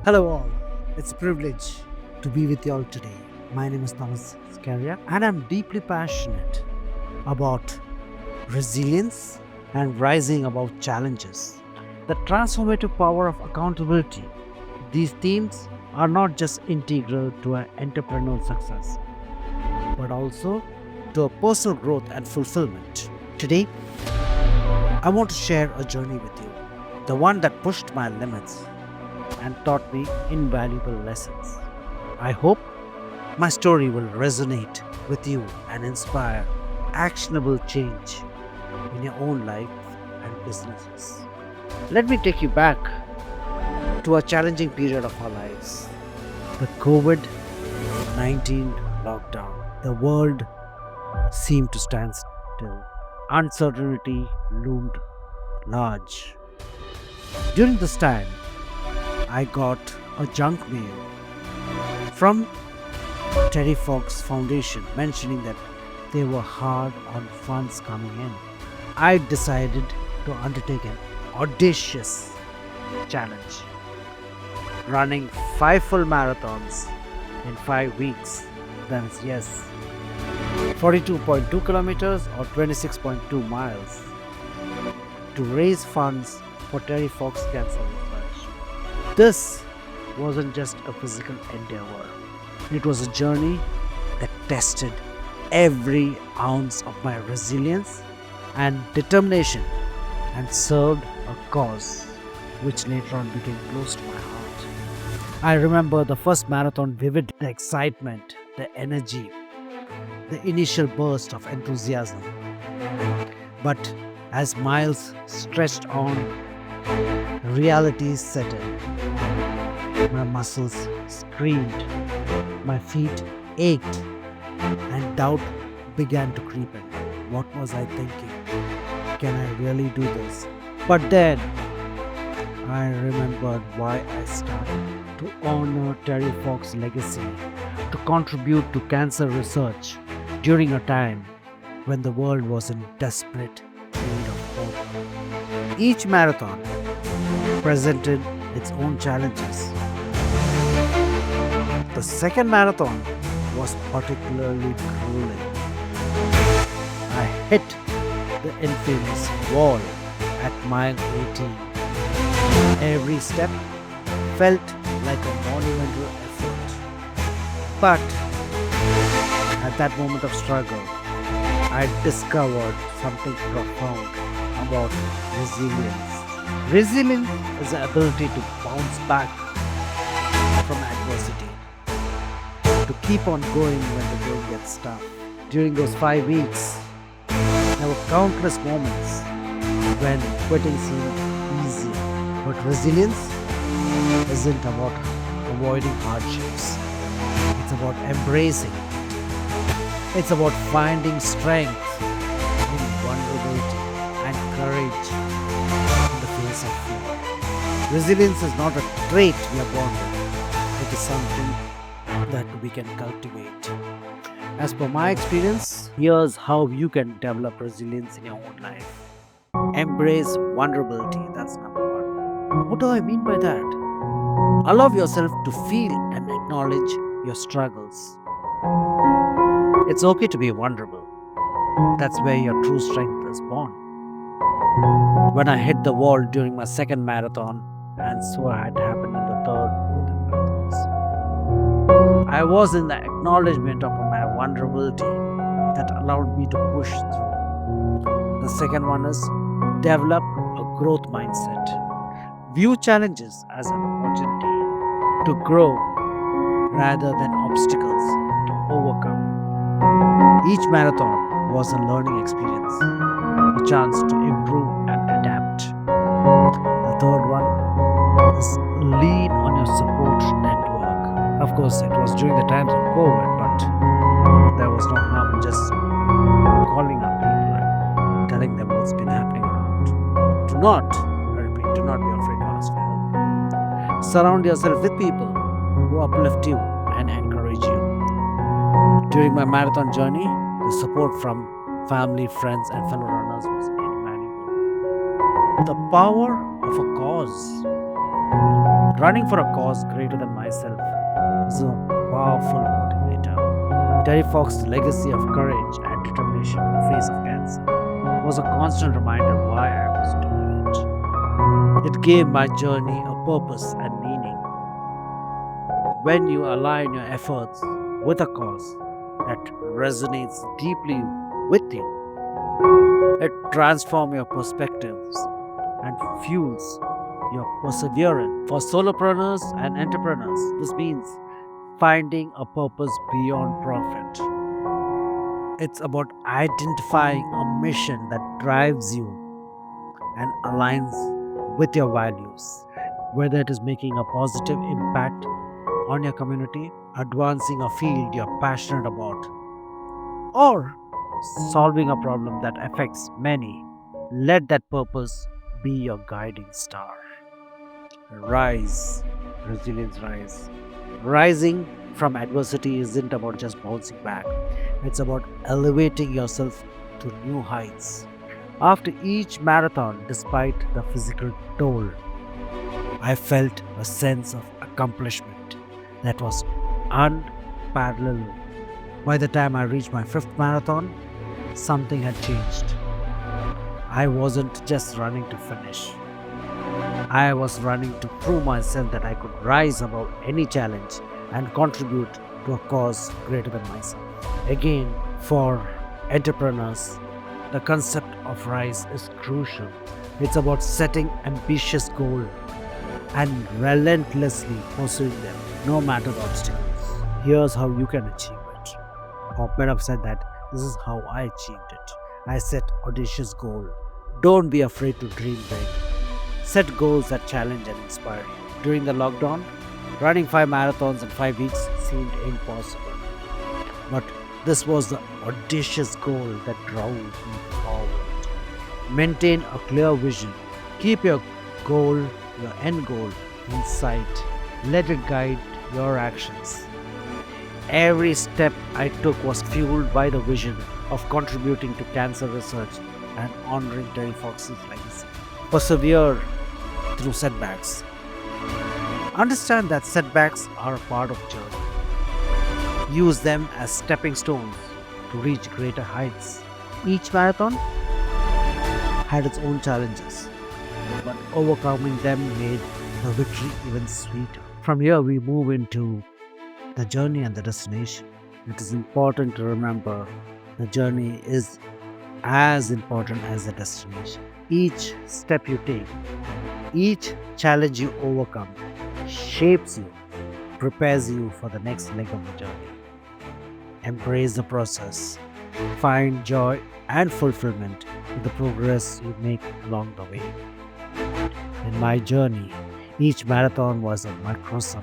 Hello, all. It's a privilege to be with you all today. My name is Thomas Scaria, and I'm deeply passionate about resilience and rising above challenges. The transformative power of accountability. These themes are not just integral to an entrepreneurial success, but also to a personal growth and fulfillment. Today, I want to share a journey with you, the one that pushed my limits and taught me invaluable lessons. I hope my story will resonate with you and inspire actionable change in your own life and businesses. Let me take you back to a challenging period of our lives, the COVID 19 lockdown. The world seemed to stand still. Uncertainty loomed large. During this time, I got a junk mail from Terry Fox Foundation mentioning that they were hard on funds coming in. I decided to undertake an audacious challenge, running 5 full marathons in 5 weeks. That is, yes, 42.2 kilometers or 26.2 miles to raise funds for Terry Fox Cancer Research. This wasn't just a physical endeavor, it was a journey that tested every ounce of my resilience and determination and served a cause which later on became close to my heart. I remember the first marathon vividly, the excitement, the energy, the initial burst of enthusiasm. But as miles stretched on, reality set in. My muscles screamed, my feet ached, and doubt began to creep in. What was I thinking? Can I really do this? But then I remembered why I started, to honor Terry Fox's legacy, to contribute to cancer research during a time when the world was in desperate need of hope. Each marathon presented its own challenges. The second marathon was particularly grueling. I hit the infamous wall at mile 18. Every step felt like a monumental effort. But at that moment of struggle, I discovered something profound about resilience. Resilience is the ability to bounce back from adversity, to keep on going when the going gets tough. During those 5 weeks, there were countless moments when quitting seemed easy. But resilience isn't about avoiding hardships, it's about embracing. It's about finding strength in vulnerability and courage in the face of fear. Resilience is not a trait we are born with, it is something that we can cultivate. As per my experience, here's how you can develop resilience in your own life. Embrace vulnerability, that's number one. What do I mean by that? Allow yourself to feel and acknowledge your struggles. It's okay to be vulnerable. That's where your true strength is born. When I hit the wall during my second marathon, and so had happened in the third, fourth, and marathons, I was in the acknowledgement of my vulnerability that allowed me to push through. The second one is develop a growth mindset. View challenges as an opportunity to grow rather than obstacles to overcome. Each marathon was a learning experience, a chance to improve and adapt. The third one is lean on your support network. Of course, it was during the times of COVID, but there was no harm in just calling up people and telling them what's been happening around. Do not, I repeat, do not be afraid to ask for help. Surround yourself with people who uplift you and encourage you. During my marathon journey, the support from family, friends, and fellow runners was invaluable. The power of a cause. Running for a cause greater than myself is a powerful motivator. Terry Fox's legacy of courage and determination in the face of cancer was a constant reminder why I was doing it. It gave my journey a purpose and meaning. When you align your efforts with a cause that resonates deeply with you, it transforms your perspectives and fuels your perseverance. For solopreneurs and entrepreneurs, this means finding a purpose beyond profit. It's about identifying a mission that drives you and aligns with your values, whether it is making a positive impact on your community, advancing a field you're passionate about, or solving a problem that affects many. Let that purpose be your guiding star. Rise, resilience rise. Rising from adversity isn't about just bouncing back, it's about elevating yourself to new heights. After each marathon, despite the physical toll, I felt a sense of accomplishment that was unparalleled. By the time I reached my fifth marathon, something had changed. I wasn't just running to finish. I was running to prove myself that I could rise above any challenge and contribute to a cause greater than myself. Again, for entrepreneurs, the concept of rise is crucial. It's about setting ambitious goals and relentlessly pursuing them, no matter the obstacles. Here's how you can achieve it. Or better said that this is how I achieved it. I set audacious goal. Don't be afraid to dream big. Set goals that challenge and inspire you. During the lockdown, running 5 marathons in 5 weeks seemed impossible. But this was the audacious goal that drove me forward. Maintain a clear vision. Keep your goal, your end goal, in sight. Let it guide your actions. Every step I took was fueled by the vision of contributing to cancer research and honoring Terry Fox's legacy. Persevere through setbacks. Understand that setbacks are a part of the journey. Use them as stepping stones to reach greater heights. Each marathon had its own challenges, but overcoming them made the victory even sweeter. From here, we move into the journey and the destination. It is important to remember the journey is as important as the destination. Each step you take, each challenge you overcome, shapes you, prepares you for the next leg of the journey. Embrace the process. Find joy and fulfillment in the progress you make along the way. In my journey, each marathon was a microcosm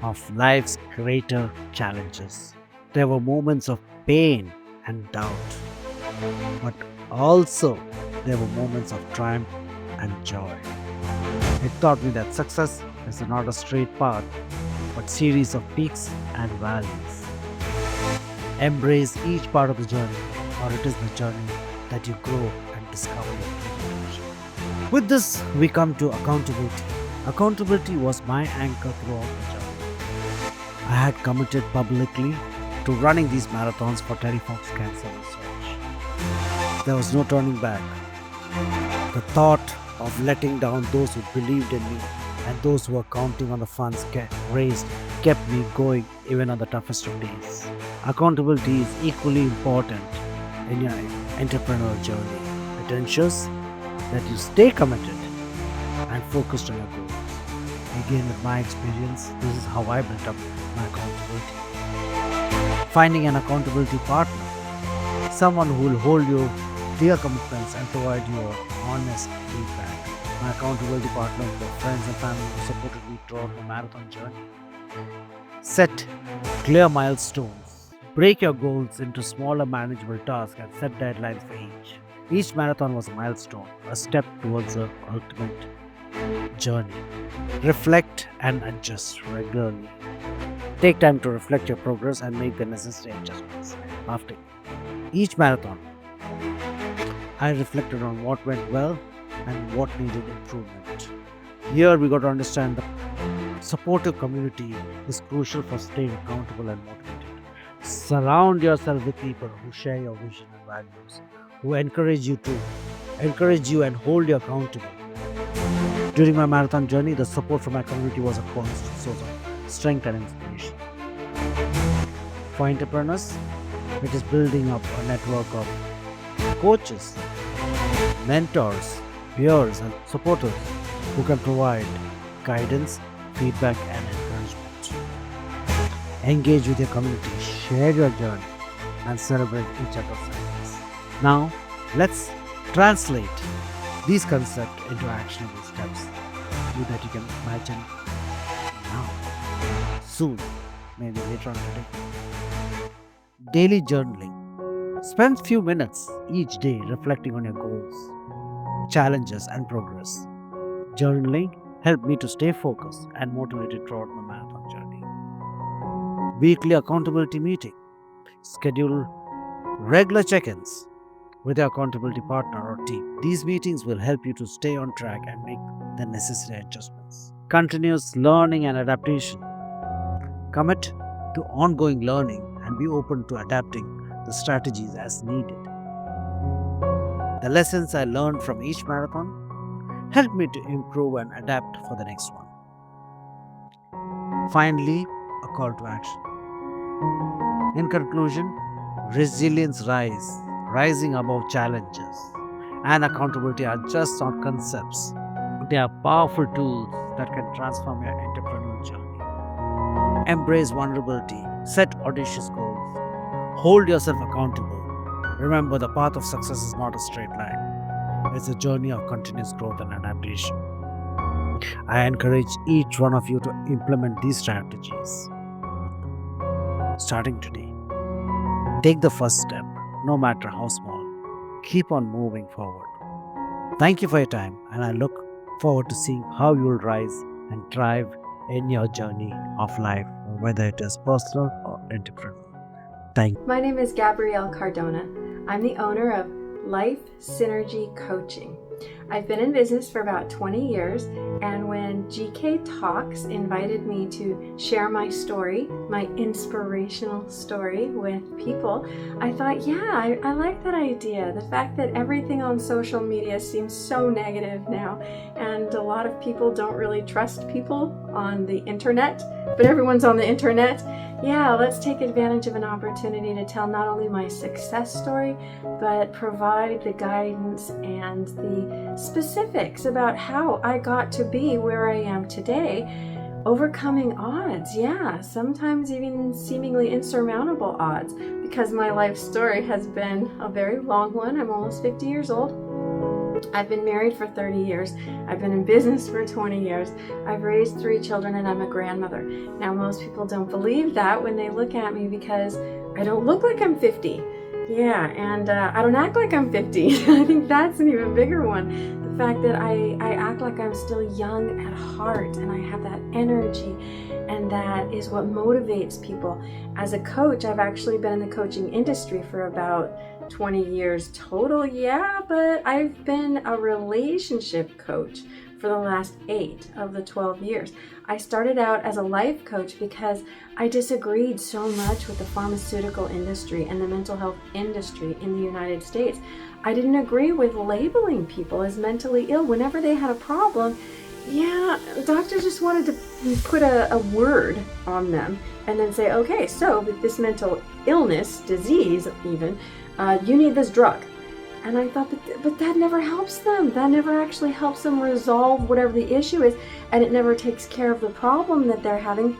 of life's greater challenges. There were moments of pain and doubt, but also there were moments of triumph and joy. It taught me that success is not a straight path, but series of peaks and valleys. Embrace each part of the journey, or it is the journey that you grow and discover your true potential. With this, we come to accountability. Accountability was my anchor throughout the journey. I had committed publicly to running these marathons for Terry Fox cancer research. There was no turning back. The thought of letting down those who believed in me and those who were counting on the funds raised kept me going even on the toughest of days. Accountability is equally important in your entrepreneurial journey. It ensures that you stay committed and focused on your goals. Again, with my experience, this is how I built up my accountability. Finding an accountability partner, someone who will hold you to your commitments and provide you honest feedback. My accountability partners were friends and family who supported me throughout my marathon journey. Set clear milestones. Break your goals into smaller manageable tasks and set deadlines for each. Each marathon was a milestone, a step towards the ultimate journey. Reflect and adjust regularly. Take time to reflect your progress and make the necessary adjustments. After each marathon, I reflected on what went well and what needed improvement. Here we got to understand the supportive community is crucial for staying accountable and motivated. Surround yourself with people who share your vision and values, who encourage you and hold you accountable. During my marathon journey, the support from my community was a constant source of strength and inspiration. For entrepreneurs, it is building up a network of coaches, mentors, peers, and supporters who can provide guidance, feedback, and encouragement. Engage with your community, share your journey, and celebrate each other's success. Now, let's translate these concepts into actionable steps that you can imagine now, soon, maybe later on today. Daily journaling. Spend few minutes each day reflecting on your goals, challenges, and progress. Journaling helped me to stay focused and motivated throughout my marathon journey. Weekly accountability meeting. Schedule regular check-ins with your accountability partner or team. These meetings will help you to stay on track and make the necessary adjustments. Continuous learning and adaptation. Commit to ongoing learning and be open to adapting the strategies as needed. The lessons I learned from each marathon helped me to improve and adapt for the next one. Finally, a call to action. In conclusion, resilience rising above challenges, and accountability are just not concepts. They are powerful tools that can transform your entrepreneurial journey. Embrace vulnerability, set audacious goals, hold yourself accountable. Remember, the path of success is not a straight line. It's a journey of continuous growth and adaptation. I encourage each one of you to implement these strategies. Starting today, take the first step, no matter how small. Keep on moving forward. Thank you for your time, and I look forward to seeing how you will rise and thrive in your journey of life, whether it is personal or entrepreneurial. Thank you. My name is Gabrielle Cardona. I'm the owner of Life Synergy Coaching. I've been in business for about 20 years, and when GK Talks invited me to share my story, my inspirational story with people, I thought, yeah, I like that idea. The fact that everything on social media seems so negative now, and a lot of people don't really trust people on the internet, but everyone's on the internet. Yeah, let's take advantage of an opportunity to tell not only my success story, but provide the guidance and the specifics about how I got to be where I am today, overcoming odds. Yeah, sometimes even seemingly insurmountable odds, because my life story has been a very long one. I'm almost 50 years old. I've been married for 30 years. I've been in business for 20 years. I've raised 3 children, and I'm a grandmother. Now, most people don't believe that when they look at me, because I don't look like I'm 50. Yeah, and I don't act like I'm 50. I think that's an even bigger one. The fact that I act like I'm still young at heart, and I have that energy, and that is what motivates people. As a coach, I've actually been in the coaching industry for about 20 years total, yeah, but I've been a relationship coach for the last 8 of the 12 years. I started out as a life coach because I disagreed so much with the pharmaceutical industry and the mental health industry in the United States. I didn't agree with labeling people as mentally ill whenever they had a problem. Yeah, doctors just wanted to put a word on them and then say, okay, so with this mental illness, disease even, you need this drug. And I thought, but that never helps them. That never actually helps them resolve whatever the issue is, and it never takes care of the problem that they're having.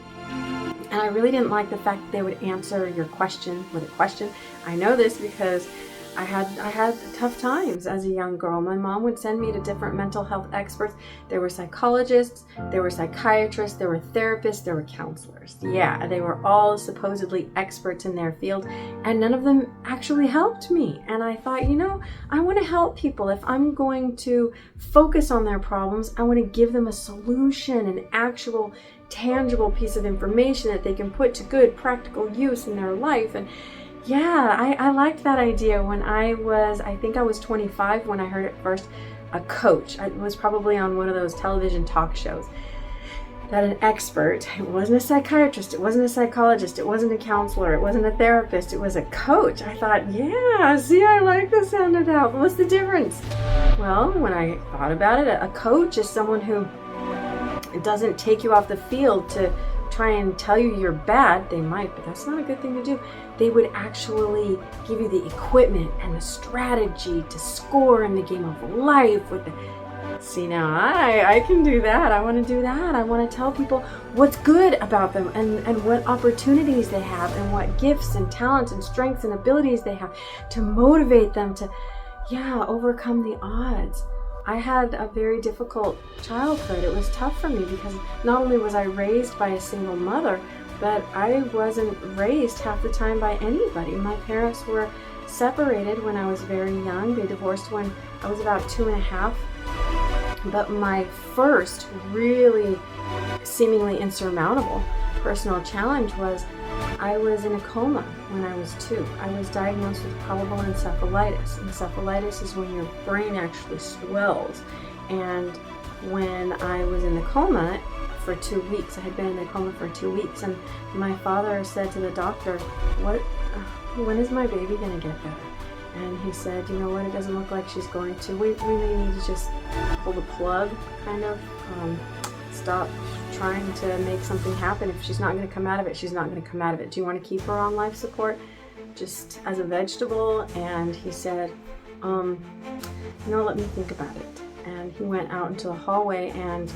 And I really didn't like the fact that they would answer your question with a question. I know this because I had tough times as a young girl. My mom would send me to different mental health experts. There were psychologists, there were psychiatrists, there were therapists, there were counselors. Yeah, they were all supposedly experts in their field, and none of them actually helped me. And I thought, I want to help people. If I'm going to focus on their problems, I want to give them a solution, an actual tangible piece of information that they can put to good practical use in their life. And yeah, I liked that idea when I think I was 25 when I heard it first. a coach. I was probably on one of those television talk shows. That an expert, it wasn't a psychiatrist, it wasn't a psychologist, it wasn't a counselor, it wasn't a therapist, it was a coach. I thought, yeah, see, I like the sound of that. What's the difference? Well, when I thought about it, a coach is someone who doesn't take you off the field to try and tell you you're bad. They might, but that's not a good thing to do. They would actually give you the equipment and the strategy to score in the game of life with the See, now I can do that. I want to do that. I want to tell people what's good about them and what opportunities they have and what gifts and talents and strengths and abilities they have to motivate them to, overcome the odds. I had a very difficult childhood. It was tough for me because not only was I raised by a single mother, but I wasn't raised half the time by anybody. My parents were separated when I was very young. They divorced when I was about 2.5. But my first really seemingly insurmountable personal challenge was I was in a coma when I was 2. I was diagnosed with probable encephalitis. Encephalitis is when your brain actually swells. And when I was in the coma for 2 weeks, I had been in a coma for 2 weeks, and my father said to the doctor, when is my baby going to get better? And he said, you know what, it doesn't look like she's going to. We may need to just pull the plug, kind of, stop trying to make something happen. If she's not going to come out of it, she's not going to come out of it. Do you want to keep her on life support just as a vegetable? And he said, let me think about it. And he went out into the hallway and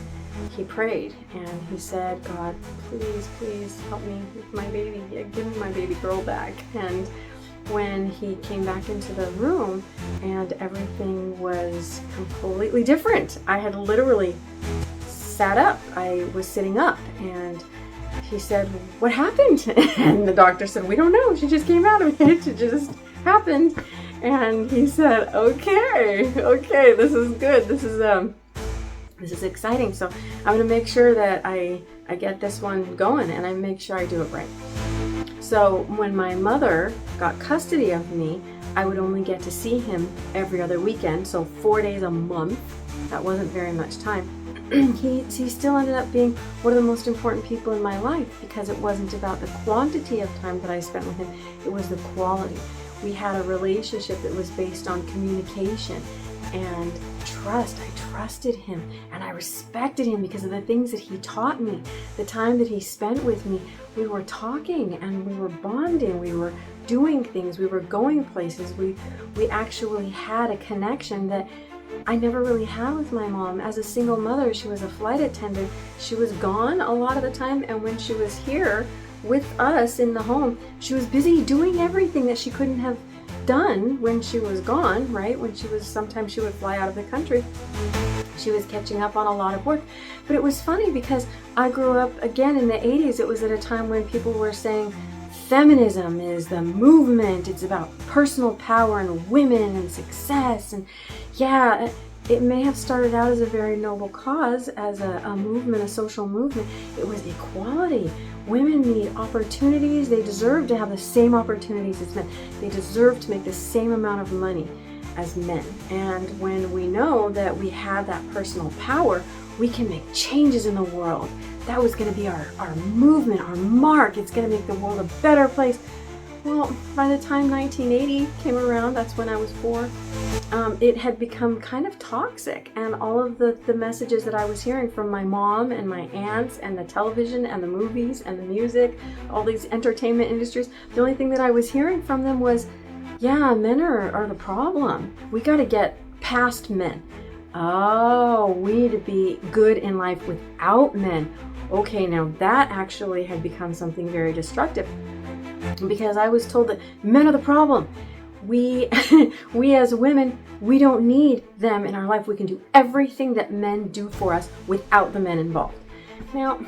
he prayed and he said, God, please help me with my baby. Give me my baby girl back. And when he came back into the room and everything was completely different. I had literally sat up. I was sitting up and he said, what happened? And the doctor said, we don't know. She just came out of it. It just happened. And he said, okay, this is good. This is exciting. So I'm going to make sure that I get this one going and I make sure I do it right. So when my mother got custody of me, I would only get to see him every other weekend, so 4 days a month. That wasn't very much time. He still ended up being one of the most important people in my life because it wasn't about the quantity of time that I spent with him, it was the quality. We had a relationship that was based on communication and trust. I trusted him and I respected him because of the things that he taught me. The time that he spent with me, we were talking and we were bonding, we were doing things, we were going places. We actually had a connection that I never really had with my mom. As a single mother, she was a flight attendant. She was gone a lot of the time, and when she was here with us in the home, she was busy doing everything that she couldn't have done when she was gone, right? Sometimes she would fly out of the country. She was catching up on a lot of work. But it was funny because I grew up, again, in the 80s. It was at a time when people were saying feminism is the movement. It's about personal power and women and success. And yeah, it may have started out as a very noble cause, as a movement, a social movement. It was equality. Women need opportunities. They deserve to have the same opportunities as men. They deserve to make the same amount of money as men. And when we know that we have that personal power, we can make changes in the world. That was going to be our movement, our mark. It's going to make the world a better place. Well, by the time 1980 came around, that's when I was 4, it had become kind of toxic. And all of the messages that I was hearing from my mom and my aunts and the television and the movies and the music, all these entertainment industries, the only thing that I was hearing from them was, yeah, men are the problem. We got to get past men. Oh, we need to be good in life without men. Okay, now that actually had become something very destructive because I was told that men are the problem. We as women, we don't need them in our life. We can do everything that men do for us without the men involved. Now,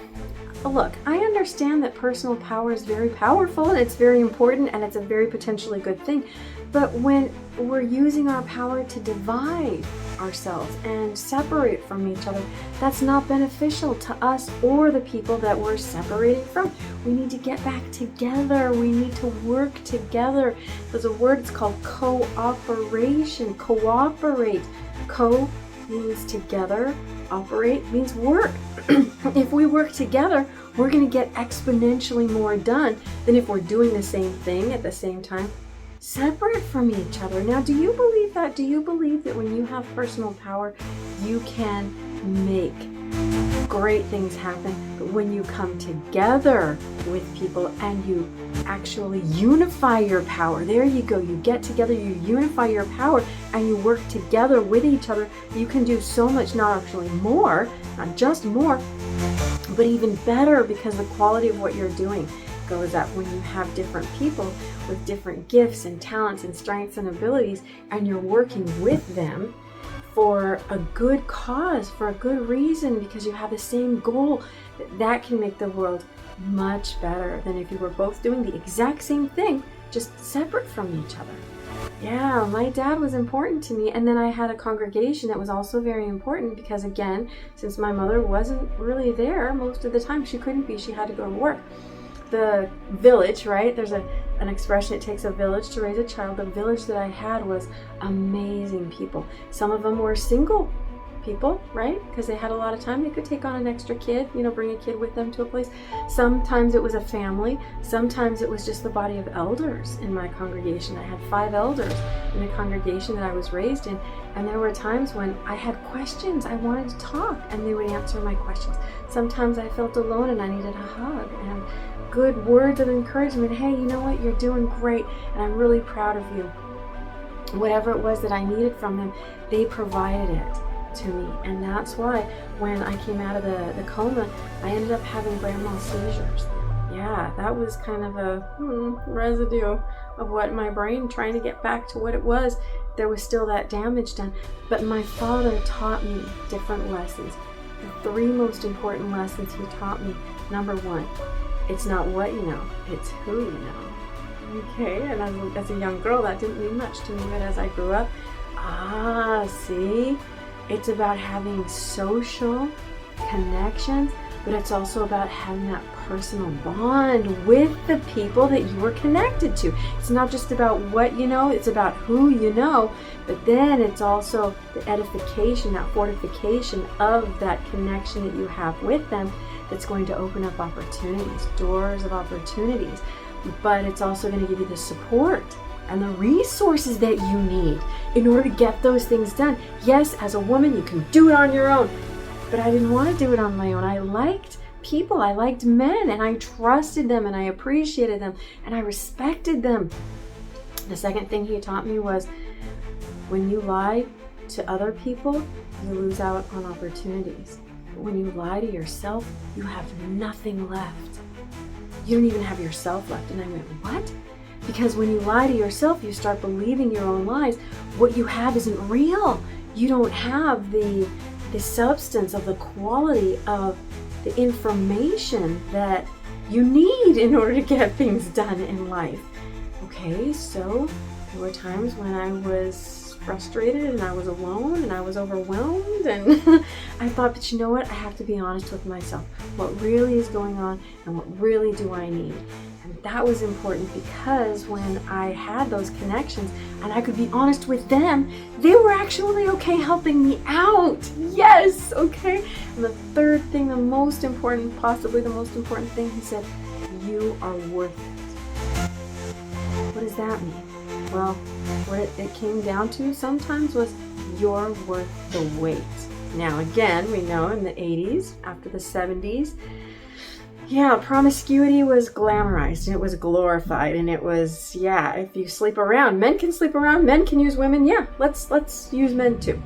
look, I understand that personal power is very powerful, it's very important, and it's a very potentially good thing. But when we're using our power to divide ourselves and separate from each other, that's not beneficial to us or the people that we're separating from. We need to get back together. We need to work together. There's a word, it's called cooperation. Cooperate. means together. Operate means work. If we work together, we're going to get exponentially more done than if we're doing the same thing at the same time, separate from each other. Now, do you believe that? Do you believe that when you have personal power, you can make great things happen? But when you come together with people and you actually unify your power, there you go, you get together, you unify your power, and you work together with each other, you can do so much, not actually more, not just more, but even better, because the quality of what you're doing goes up when you have different people with different gifts and talents and strengths and abilities, and you're working with them for a good cause, for a good reason, because you have the same goal. That can make the world much better than if you were both doing the exact same thing, just separate from each other. Yeah, my dad was important to me, and then I had a congregation that was also very important, because again, since my mother wasn't really there most of the time, she couldn't be, she had to go to work. The village, right? There's an expression, it takes a village to raise a child. The village that I had was amazing people. Some of them were single people, right? Because they had a lot of time. They could take on an extra kid, bring a kid with them to a place. Sometimes it was a family. Sometimes it was just the body of elders in my congregation. I had 5 elders in the congregation that I was raised in. And there were times when I had questions. I wanted to talk, and they would answer my questions. Sometimes I felt alone and I needed a hug and good words of encouragement. Hey, you know what? You're doing great, and I'm really proud of you. Whatever it was that I needed from them, they provided it to me. And that's why when I came out of the coma, I ended up having grand mal seizures. Yeah, that was kind of a residue of what my brain trying to get back to what it was. There was still that damage done. But my father taught me different lessons. The 3 most important lessons he taught me. Number 1, it's not what you know, it's who you know. Okay, and as a young girl, that didn't mean much to me, but as I grew up, see, it's about having social connections, but it's also about having that personal bond with the people that you are connected to. It's not just about what you know, it's about who you know, but then it's also the edification, that fortification of that connection that you have with them that's going to open up opportunities, doors of opportunities. But it's also going to give you the support and the resources that you need in order to get those things done. Yes, as a woman, you can do it on your own, but I didn't want to do it on my own. I liked people, I liked men, and I trusted them, and I appreciated them, and I respected them. The second thing he taught me was, when you lie to other people, you lose out on opportunities. But when you lie to yourself, you have nothing left. You don't even have yourself left. And I went, what? Because when you lie to yourself, you start believing your own lies. What you have isn't real. You don't have the substance of the quality of the information that you need in order to get things done in life. Okay, so there were times when I was frustrated and I was alone and I was overwhelmed, and I thought, but you know what? I have to be honest with myself. What really is going on and what really do I need? And that was important, because when I had those connections and I could be honest with them, they were actually okay helping me out. Yes, okay. And the third thing, the most important, possibly the most important thing, he said, you are worth it. What does that mean? Well, what it came down to sometimes was, you're worth the wait. Now again, we know in the 80s, after the 70s, promiscuity was glamorized and it was glorified, and it was, if you sleep around, men can sleep around, men can use women, let's use men too.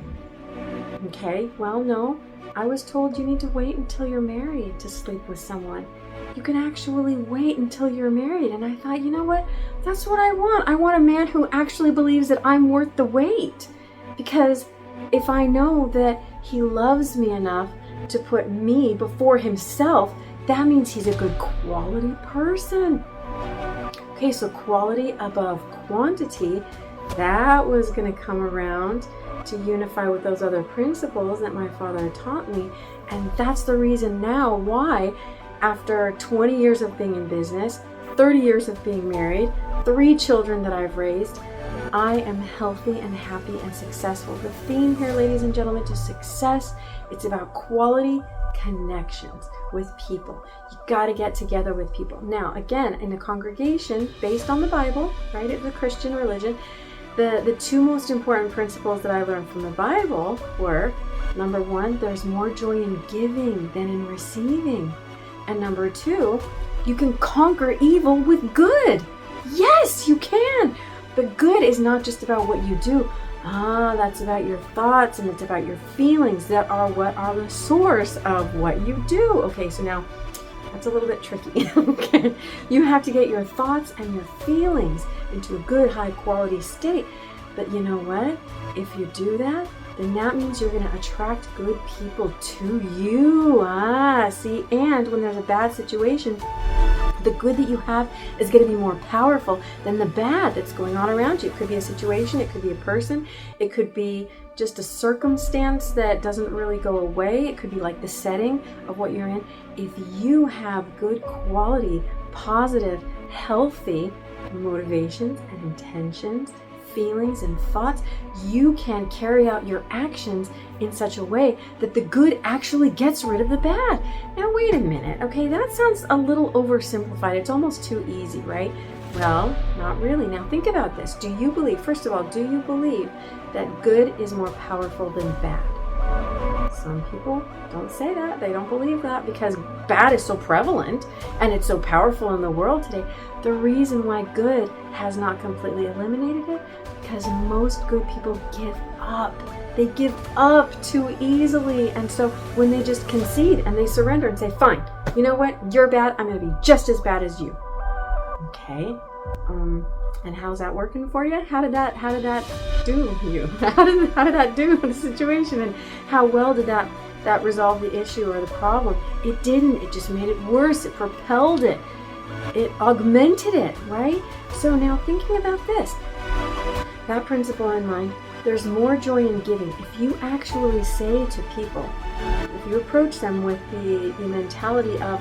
Okay, well, no, I was told you need to wait until you're married to sleep with someone. You can actually wait until you're married. And I thought, you know what? That's what I want. I want a man who actually believes that I'm worth the wait. Because if I know that he loves me enough to put me before himself, that means he's a good quality person. Okay, so quality above quantity, that was going to come around to unify with those other principles that my father taught me. And that's the reason now why, after 20 years of being in business, 30 years of being married, 3 children that I've raised, I am healthy and happy and successful. The theme here, ladies and gentlemen, to success, it's about quality connections with people. You got to get together with people. Now, again, in a congregation based on the Bible, right, it's a Christian religion, the two most important principles that I learned from the Bible were, number one, there's more joy in giving than in receiving. And number two, you can conquer evil with good. Yes, you can. But good is not just about what you do. That's about your thoughts, and it's about your feelings that are what are the source of what you do. Okay, so now that's a little bit tricky. Okay, you have to get your thoughts and your feelings into a good, high quality state. But you know what? If you do that, then that means you're going to attract good people to you. See, and when there's a bad situation, the good that you have is going to be more powerful than the bad that's going on around you. It could be a situation, it could be a person, it could be just a circumstance that doesn't really go away. It could be like the setting of what you're in. If you have good quality, positive, healthy motivations and intentions, feelings and thoughts, you can carry out your actions in such a way that the good actually gets rid of the bad. Now wait a minute, okay, that sounds a little oversimplified. It's almost too easy, right? Well, not really. Now think about this. Do you believe, first of all, do you believe that good is more powerful than bad? Some people don't say that. They don't believe that because bad is so prevalent and it's so powerful in the world today. The reason why good has not completely eliminated it, because most good people give up. They give up too easily. And so when they just concede and they surrender and say, fine, you know what? You're bad. I'm going to be just as bad as you. Okay. And how's that working for you? How did that do you? How did that do the situation? And how well did that resolve the issue or the problem? It didn't. It just made it worse. It propelled it. It augmented it, right? So now thinking about this, that principle in mind, there's more joy in giving. If you actually say to people, if you approach them with the mentality of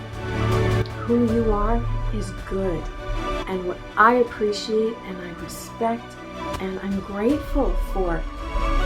who you are is good, and what I appreciate and I respect and I'm grateful for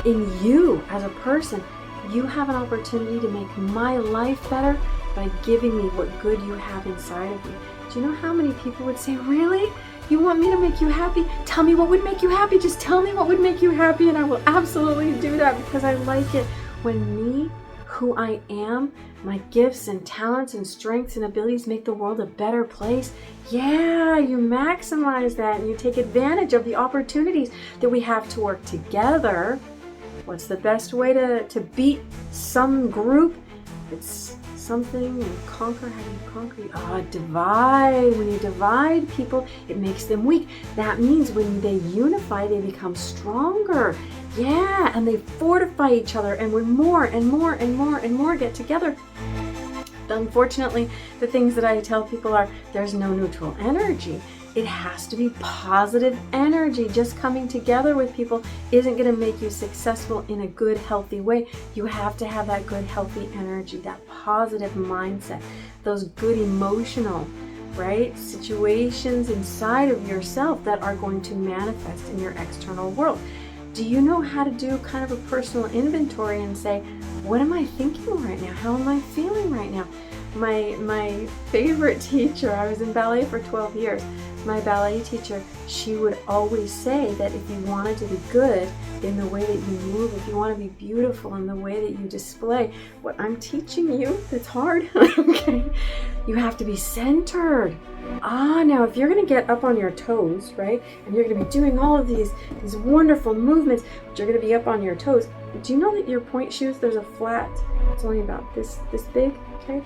in you as a person, you have an opportunity to make my life better by giving me what good you have inside of you. Do you know how many people would say, really? You want me to make you happy? Tell me what would make you happy. Just tell me what would make you happy and I will absolutely do that because I like it when me, who I am, my gifts and talents and strengths and abilities make the world a better place. Yeah, you maximize that and you take advantage of the opportunities that we have to work together. What's the best way to beat some group? It's something and conquer. How do you conquer? Divide. When you divide people, it makes them weak. That means when they unify, they become stronger. Yeah, and they fortify each other. And when more and more and more and more get together, unfortunately, the things that I tell people are, there's no neutral energy. It has to be positive energy. Just coming together with people isn't going to make you successful in a good, healthy way. You have to have that good, healthy energy, that positive mindset, those good emotional, right, situations inside of yourself that are going to manifest in your external world. Do you know how to do kind of a personal inventory and say, what am I thinking right now? How am I feeling right now? My favorite teacher, I was in ballet for 12 years. My ballet teacher, she would always say that if you wanted to be good in the way that you move, if you want to be beautiful in the way that you display what I'm teaching you, it's hard, okay? You have to be centered. Now if you're going to get up on your toes, right, and you're going to be doing all of these wonderful movements, but you're going to be up on your toes, do you know that your point shoes, there's a flat, it's only about this big, okay?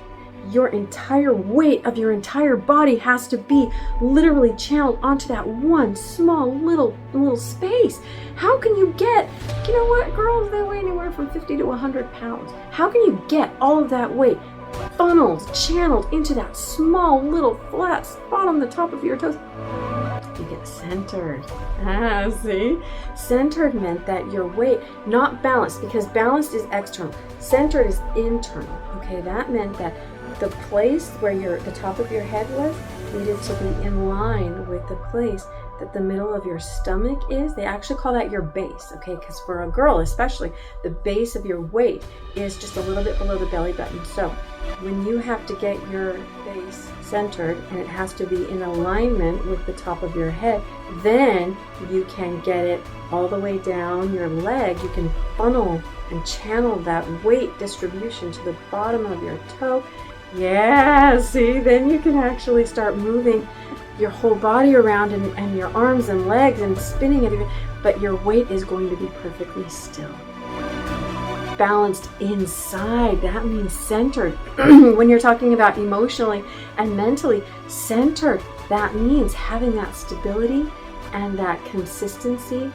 Your entire weight of your entire body has to be literally channeled onto that one small little space. How can you get, you know what, girls, they weigh anywhere from 50 to 100 pounds. How can you get all of that weight funneled, channeled into that small little flat spot on the top of your toes? You get centered. See? Centered meant that your weight, not balanced, because balanced is external. Centered is internal. Okay, that meant that the place where the top of your head was needed to be in line with the place that the middle of your stomach is, they actually call that your base, okay? Because for a girl especially, the base of your weight is just a little bit below the belly button. So when you have to get your base centered, and it has to be in alignment with the top of your head, then you can get it all the way down your leg. You can funnel and channel that weight distribution to the bottom of your toe. Yeah, see, then you can actually start moving your whole body around, and your arms and legs, and spinning everything, but your weight is going to be perfectly still. Balanced inside, that means centered. When you're talking about emotionally and mentally centered, that means having that stability and that consistency,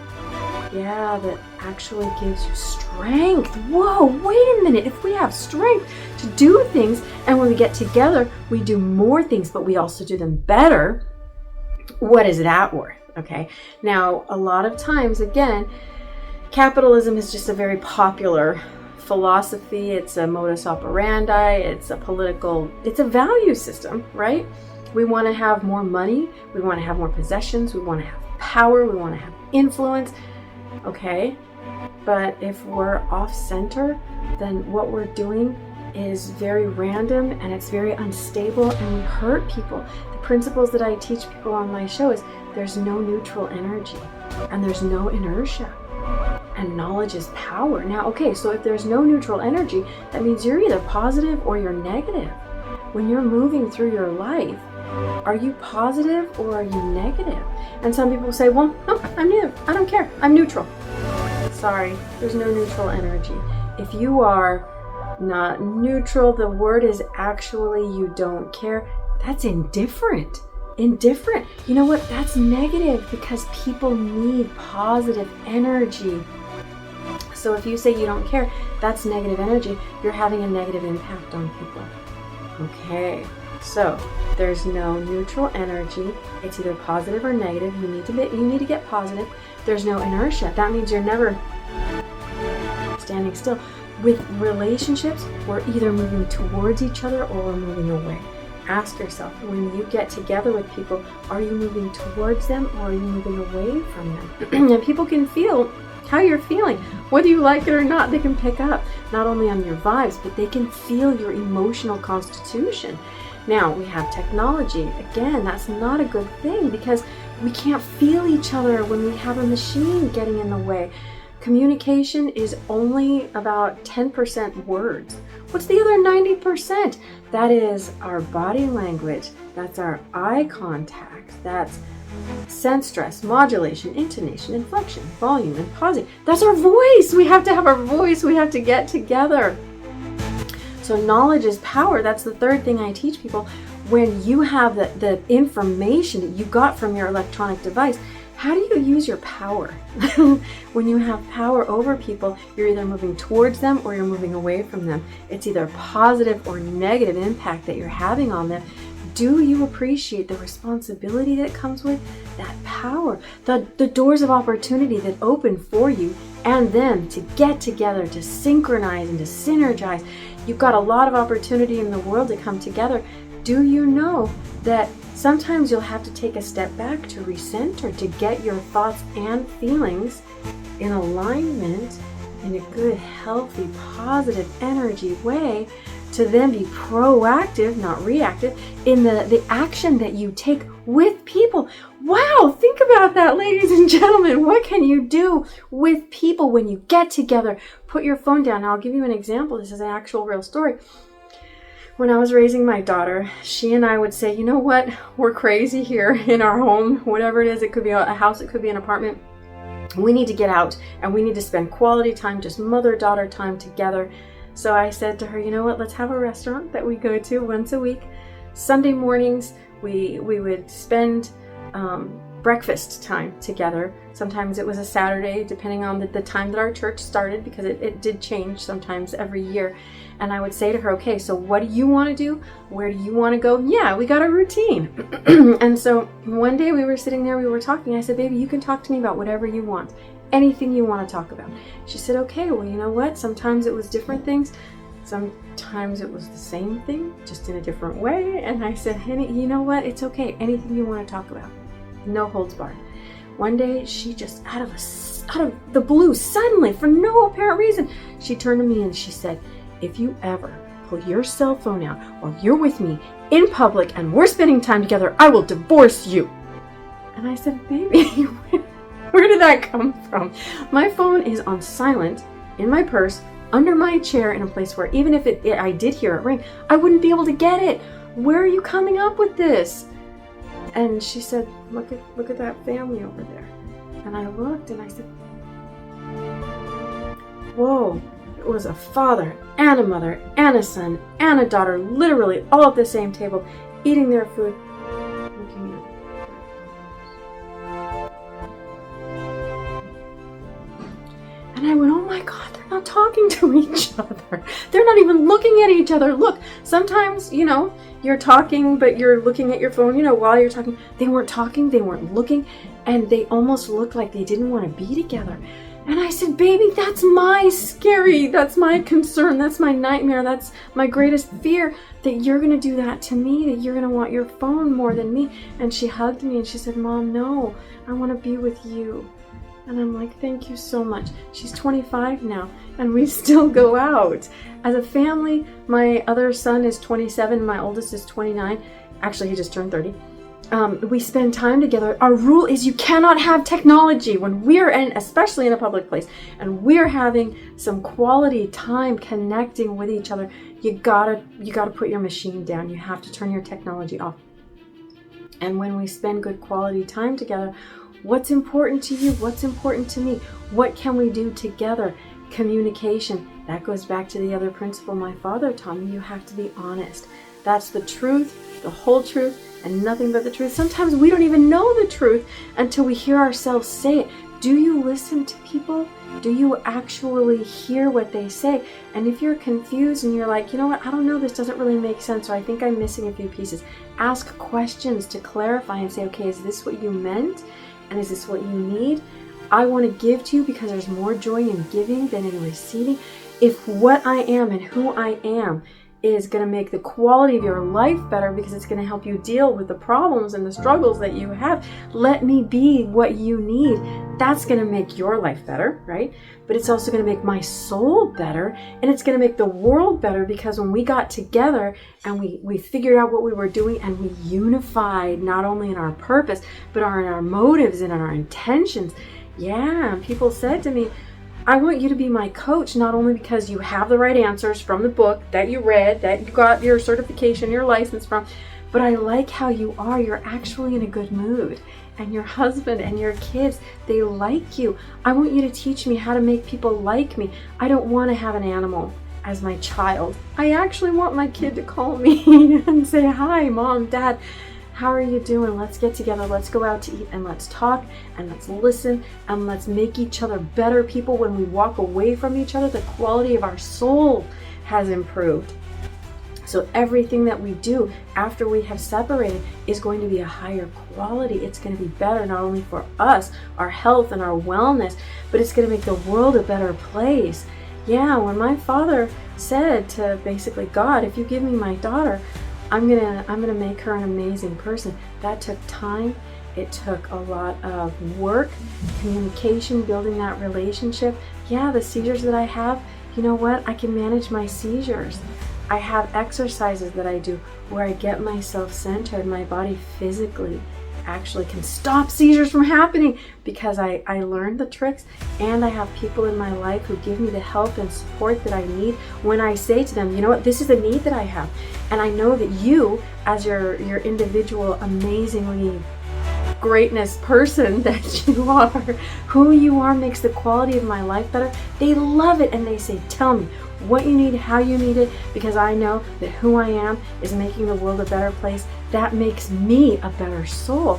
that actually gives you strength. Whoa, wait a minute. If we have strength to do things, and when we get together, we do more things, but we also do them better, what is that worth? Okay. Now, a lot of times, again, capitalism is just a very popular philosophy. It's a modus operandi. It's a political, it's a value system, right? We want to have more money. We want to have more possessions. We want to have power. We want to have influence. Okay. But if we're off center, then what we're doing is very random, and it's very unstable, and we hurt people. The principles that I teach people on my show is there's no neutral energy, and there's no inertia, and knowledge is power. Now, okay, so if there's no neutral energy, that means you're either positive or you're negative. When you're moving through your life, are you positive or are you negative? And some people say, well, I'm neither. I don't care. I'm neutral. Sorry, there's no neutral energy. If you are not neutral, the word is actually you don't care. That's indifferent. Indifferent. You know what? That's negative, because people need positive energy. So if you say you don't care, that's negative energy. You're having a negative impact on people. Okay. So there's no neutral energy. It's either positive or negative. You need to get positive. There's no inertia. That means you're never standing still. With relationships, we're either moving towards each other or we're moving away. Ask yourself, when you get together with people, are you moving towards them or are you moving away from them? And people can feel how you're feeling. Whether you like it or not, they can pick up not only on your vibes, but they can feel your emotional constitution. Now, we have technology. Again, that's not a good thing, because we can't feel each other when we have a machine getting in the way. Communication is only about 10% words. What's the other 90%? That is our body language. That's our eye contact. That's sense stress, modulation, intonation, inflection, volume, and pausing. That's our voice. We have to have our voice. We have to get together. So knowledge is power. That's the third thing I teach people. When you have the information that you got from your electronic device, how do you use your power? When you have power over people, you're either moving towards them or you're moving away from them. It's either positive or negative impact that you're having on them. Do you appreciate the responsibility that comes with that power? The doors of opportunity that open for you and them to get together, to synchronize and to synergize. You've got a lot of opportunity in the world to come together. Do you know that sometimes you'll have to take a step back to recenter, to get your thoughts and feelings in alignment in a good, healthy, positive energy way, to then be proactive, not reactive, in the action that you take with people. Wow, think about that, ladies and gentlemen. What can you do with people when you get together? Put your phone down. Now, I'll give you an example. This is an actual real story. When I was raising my daughter, she and I would say, you know what? We're crazy here in our home, whatever it is. It could be a house, it could be an apartment. We need to get out and we need to spend quality time, just mother-daughter time together. So I said to her, you know what? Let's have a restaurant that we go to once a week. Sunday mornings, we would spend breakfast time together. Sometimes it was a Saturday, depending on the time that our church started, because it did change sometimes every year. And I would say to her, okay, so what do you want to do? Where do you want to go? Yeah, we got a routine. And so one day we were sitting there, we were talking. I said, baby, you can talk to me about whatever you want. Anything you want to talk about. She said, okay, well, you know what? Sometimes it was different things. Sometimes it was the same thing, just in a different way. And I said, honey, you know what? It's okay. Anything you want to talk about. No holds barred. One day, she just out of the blue, suddenly, for no apparent reason, she turned to me and she said, "If you ever pull your cell phone out while you're with me in public and we're spending time together, I will divorce you." And I said, "Baby, where did that come from?" My phone is on silent in my purse, under my chair, in a place where even if I did hear it ring, I wouldn't be able to get it. Where are you coming up with this? And she said, look at that family over there. And I looked and I said, whoa, it was a father and a mother and a son and a daughter, literally all at the same table, eating their food, looking at and I went, oh my God, they're not talking to each other. They're not even looking at each other. Look, sometimes, you're talking, but you're looking at your phone, while you're talking. They weren't talking, they weren't looking, and they almost looked like they didn't want to be together. And I said, baby, that's my concern, that's my nightmare, that's my greatest fear, that you're going to do that to me, that you're going to want your phone more than me. And she hugged me and she said, Mom, no, I want to be with you. And I'm like, thank you so much. She's 25 now, and we still go out. As a family, my other son is 27, my oldest is 29. Actually, he just turned 30. We spend time together. Our rule is you cannot have technology when we're especially in a public place, and we're having some quality time connecting with each other. You gotta put your machine down. You have to turn your technology off. And when we spend good quality time together, what's important to you? What's important to me? What can we do together? Communication. That goes back to the other principle my father taught me. You have to be honest. That's the truth, the whole truth, and nothing but the truth. Sometimes we don't even know the truth until we hear ourselves say it. Do you listen to people? Do you actually hear what they say? And if you're confused and you're like, you know what, I don't know, this doesn't really make sense, or I think I'm missing a few pieces, ask questions to clarify and say, okay, is this what you meant? And is this what you need? I want to give to you because there's more joy in giving than in receiving. If what I am and who I am is going to make the quality of your life better because it's going to help you deal with the problems and the struggles that you have, let me be what you need. That's going to make your life better, right? But it's also going to make my soul better, and it's going to make the world better, because when we got together and we figured out what we were doing and we unified not only in our purpose, but in our motives and in our intentions. Yeah, people said to me, I want you to be my coach, not only because you have the right answers from the book that you read, that you got your certification, your license from, but I like how you are. You're actually in a good mood. And your husband and your kids, they like you. I want you to teach me how to make people like me. I don't want to have an animal as my child. I actually want my kid to call me and say, hi, Mom, Dad. How are you doing? Let's get together. Let's go out to eat, and let's talk, and let's listen, and let's make each other better people. When we walk away from each other, the quality of our soul has improved. So everything that we do after we have separated is going to be a higher quality. It's going to be better, not only for us, our health and our wellness, but it's going to make the world a better place. Yeah, when my father said to basically God, if you give me my daughter, I'm gonna make her an amazing person. That took time. It took a lot of work, communication, building that relationship. Yeah, the seizures that I have, you know what? I can manage my seizures. I have exercises that I do where I get myself centered. My body physically actually can stop seizures from happening because I learned the tricks, and I have people in my life who give me the help and support that I need when I say to them, you know what, this is a need that I have. And I know that you, as your individual, amazingly greatness person that you are, who you are makes the quality of my life better. They love it, and they say, tell me what you need, how you need it, because I know that who I am is making the world a better place. That makes me a better soul.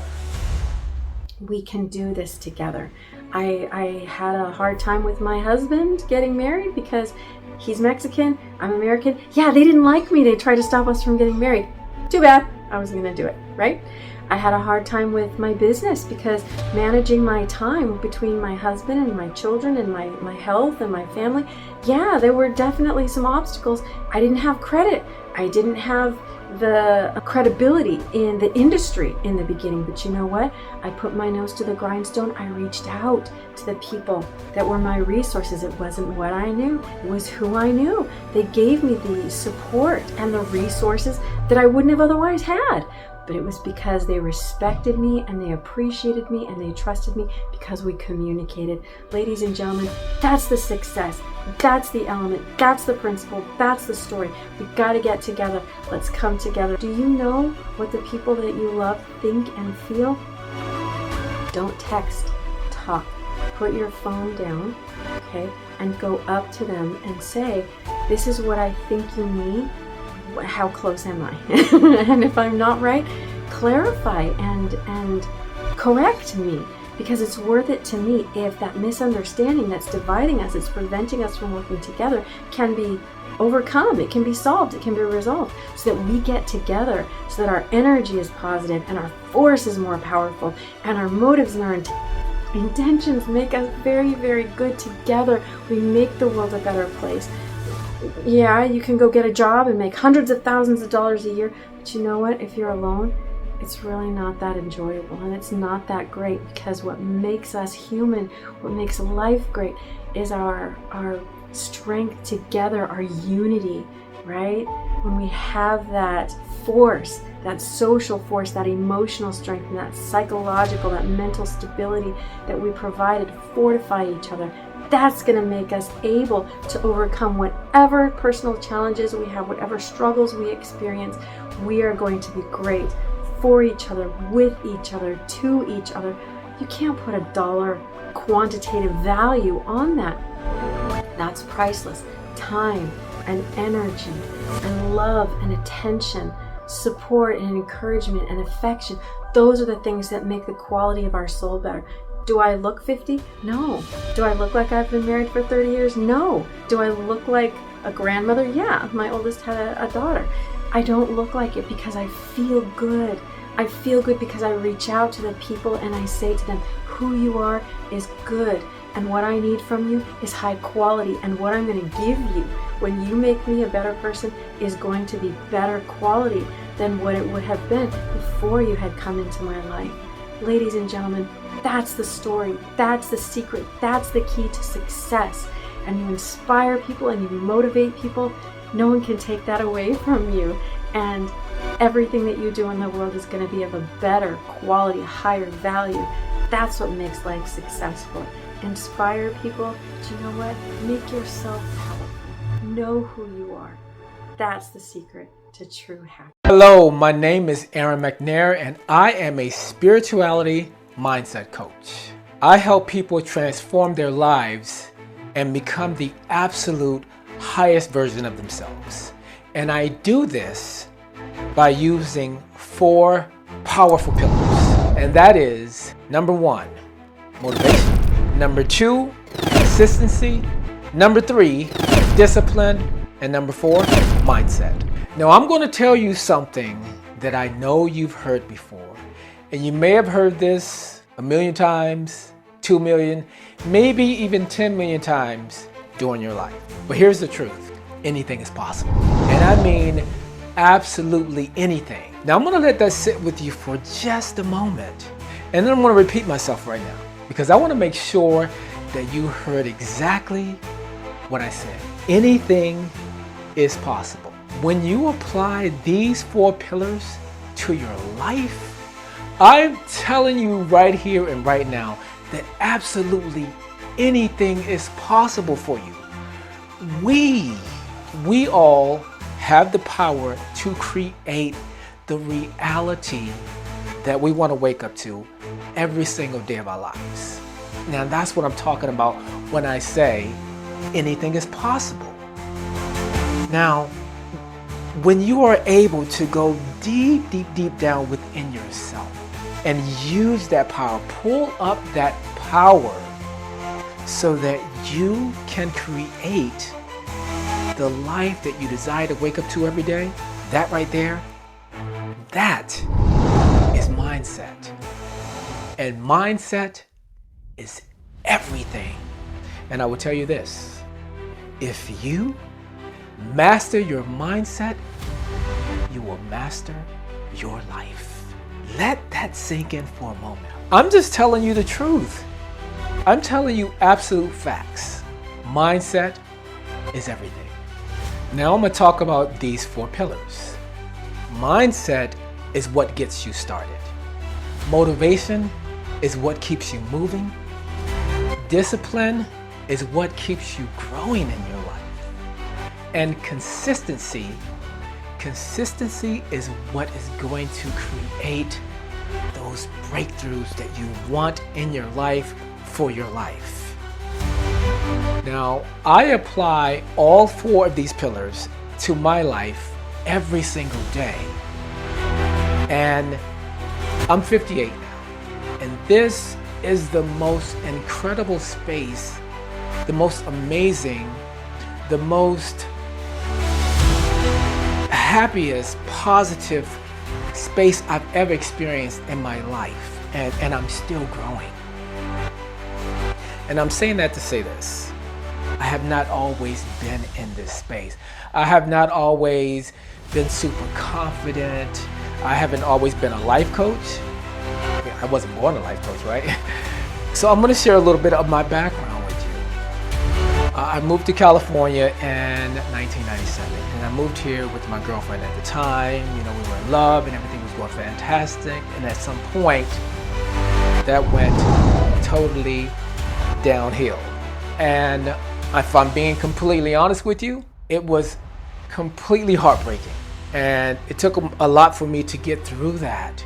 We can do this together. I had a hard time with my husband getting married because he's Mexican, I'm American. Yeah, they didn't like me. They tried to stop us from getting married. Too bad. I was going to do it. right? I had a hard time with my business because managing my time between my husband and my children and my health and my family, yeah, there were definitely some obstacles. I didn't have credit. I didn't have the credibility in the industry in the beginning, but you know what? I put my nose to the grindstone. I reached out to the people that were my resources. It wasn't what I knew, it was who I knew. They gave me the support and the resources that I wouldn't have otherwise had. But it was because they respected me and they appreciated me and they trusted me because we communicated. Ladies and gentlemen, that's the success. That's the element. That's the principle. That's the story. We've got to get together. Let's come together. Do you know what the people that you love think and feel? Don't text, talk. Put your phone down, okay, and go up to them and say, this is what I think you need. How close am I? And if I'm not right, clarify and correct me, because it's worth it to me if that misunderstanding that's dividing us, it's preventing us from working together, can be overcome, it can be solved, it can be resolved, so that we get together, so that our energy is positive and our force is more powerful and our motives and our intentions make us very, very good together. We make the world a better place. Yeah, you can go get a job and make hundreds of thousands of dollars a year, but you know what? If you're alone, it's really not that enjoyable and it's not that great, because what makes us human, what makes life great, is our strength together, our unity, right? When we have that force, that social force, that emotional strength, and that psychological, that mental stability that we provide to fortify each other, that's going to make us able to overcome whatever personal challenges we have, whatever struggles we experience. We are going to be great for each other, with each other, to each other. You can't put a dollar quantitative value on that. That's priceless. Time and energy and love and attention, support and encouragement and affection. Those are the things that make the quality of our soul better. Do I look 50? No. Do I look like I've been married for 30 years? No. Do I look like a grandmother? Yeah, my oldest had a daughter. I don't look like it because I feel good. I feel good because I reach out to the people and I say to them, who you are is good, and what I need from you is high quality, and what I'm going to give you when you make me a better person is going to be better quality than what it would have been before you had come into my life. Ladies and gentlemen, that's the story, that's the secret, that's the key to success. And you inspire people and you motivate people. No one can take that away from you. And everything that you do in the world is going to be of a better quality, higher value. That's what makes life successful. Inspire people. Do you know what? Make yourself powerful. Know who you are. That's the secret to true happiness. Hello, my name is Aaron McNair, and I am a spirituality mindset coach. I help people transform their lives and become the absolute highest version of themselves. And I do this by using 4 powerful pillars. And that is, number 1, motivation. Number 2, consistency. Number 3, discipline. And number 4, mindset. Now I'm going to tell you something that I know you've heard before. And you may have heard this 1,000,000 times, 2 million, maybe even 10 million times during your life. But here's the truth. Anything is possible. And I mean absolutely anything. Now I'm going to let that sit with you for just a moment. And then I'm going to repeat myself right now, because I want to make sure that you heard exactly what I said. Anything is possible. When you apply these 4 pillars to your life, I'm telling you right here and right now that absolutely anything is possible for you. We all have the power to create the reality that we want to wake up to every single day of our lives. Now that's what I'm talking about when I say anything is possible. Now, when you are able to go deep down within yourself and use that power, pull up that power so that you can create the life that you desire to wake up to every day, that right there, that mindset. And mindset is everything. And I will tell you this, if you master your mindset, you will master your life. Let that sink in for a moment. I'm just telling you the truth. I'm telling you absolute facts. Mindset is everything. Now I'm going to talk about these 4 pillars. Mindset is what gets you started. Motivation is what keeps you moving. Discipline is what keeps you growing in your life. And consistency is what is going to create those breakthroughs that you want in your life for your life. Now, I apply all 4 of these pillars to my life every single day. And I'm 58 now. And this is the most incredible space, the most amazing, the most happiest, positive space I've ever experienced in my life. And I'm still growing. And I'm saying that to say this. I have not always been in this space. I have not always been super confident. I haven't always been a life coach. I wasn't born a life coach, right? So I'm going to share a little bit of my background with you. I moved to California in 1997, and I moved here with my girlfriend at the time. You know, we were in love and everything was going fantastic. And at some point, that went totally downhill. And if I'm being completely honest with you, it was completely heartbreaking. And it took a lot for me to get through that.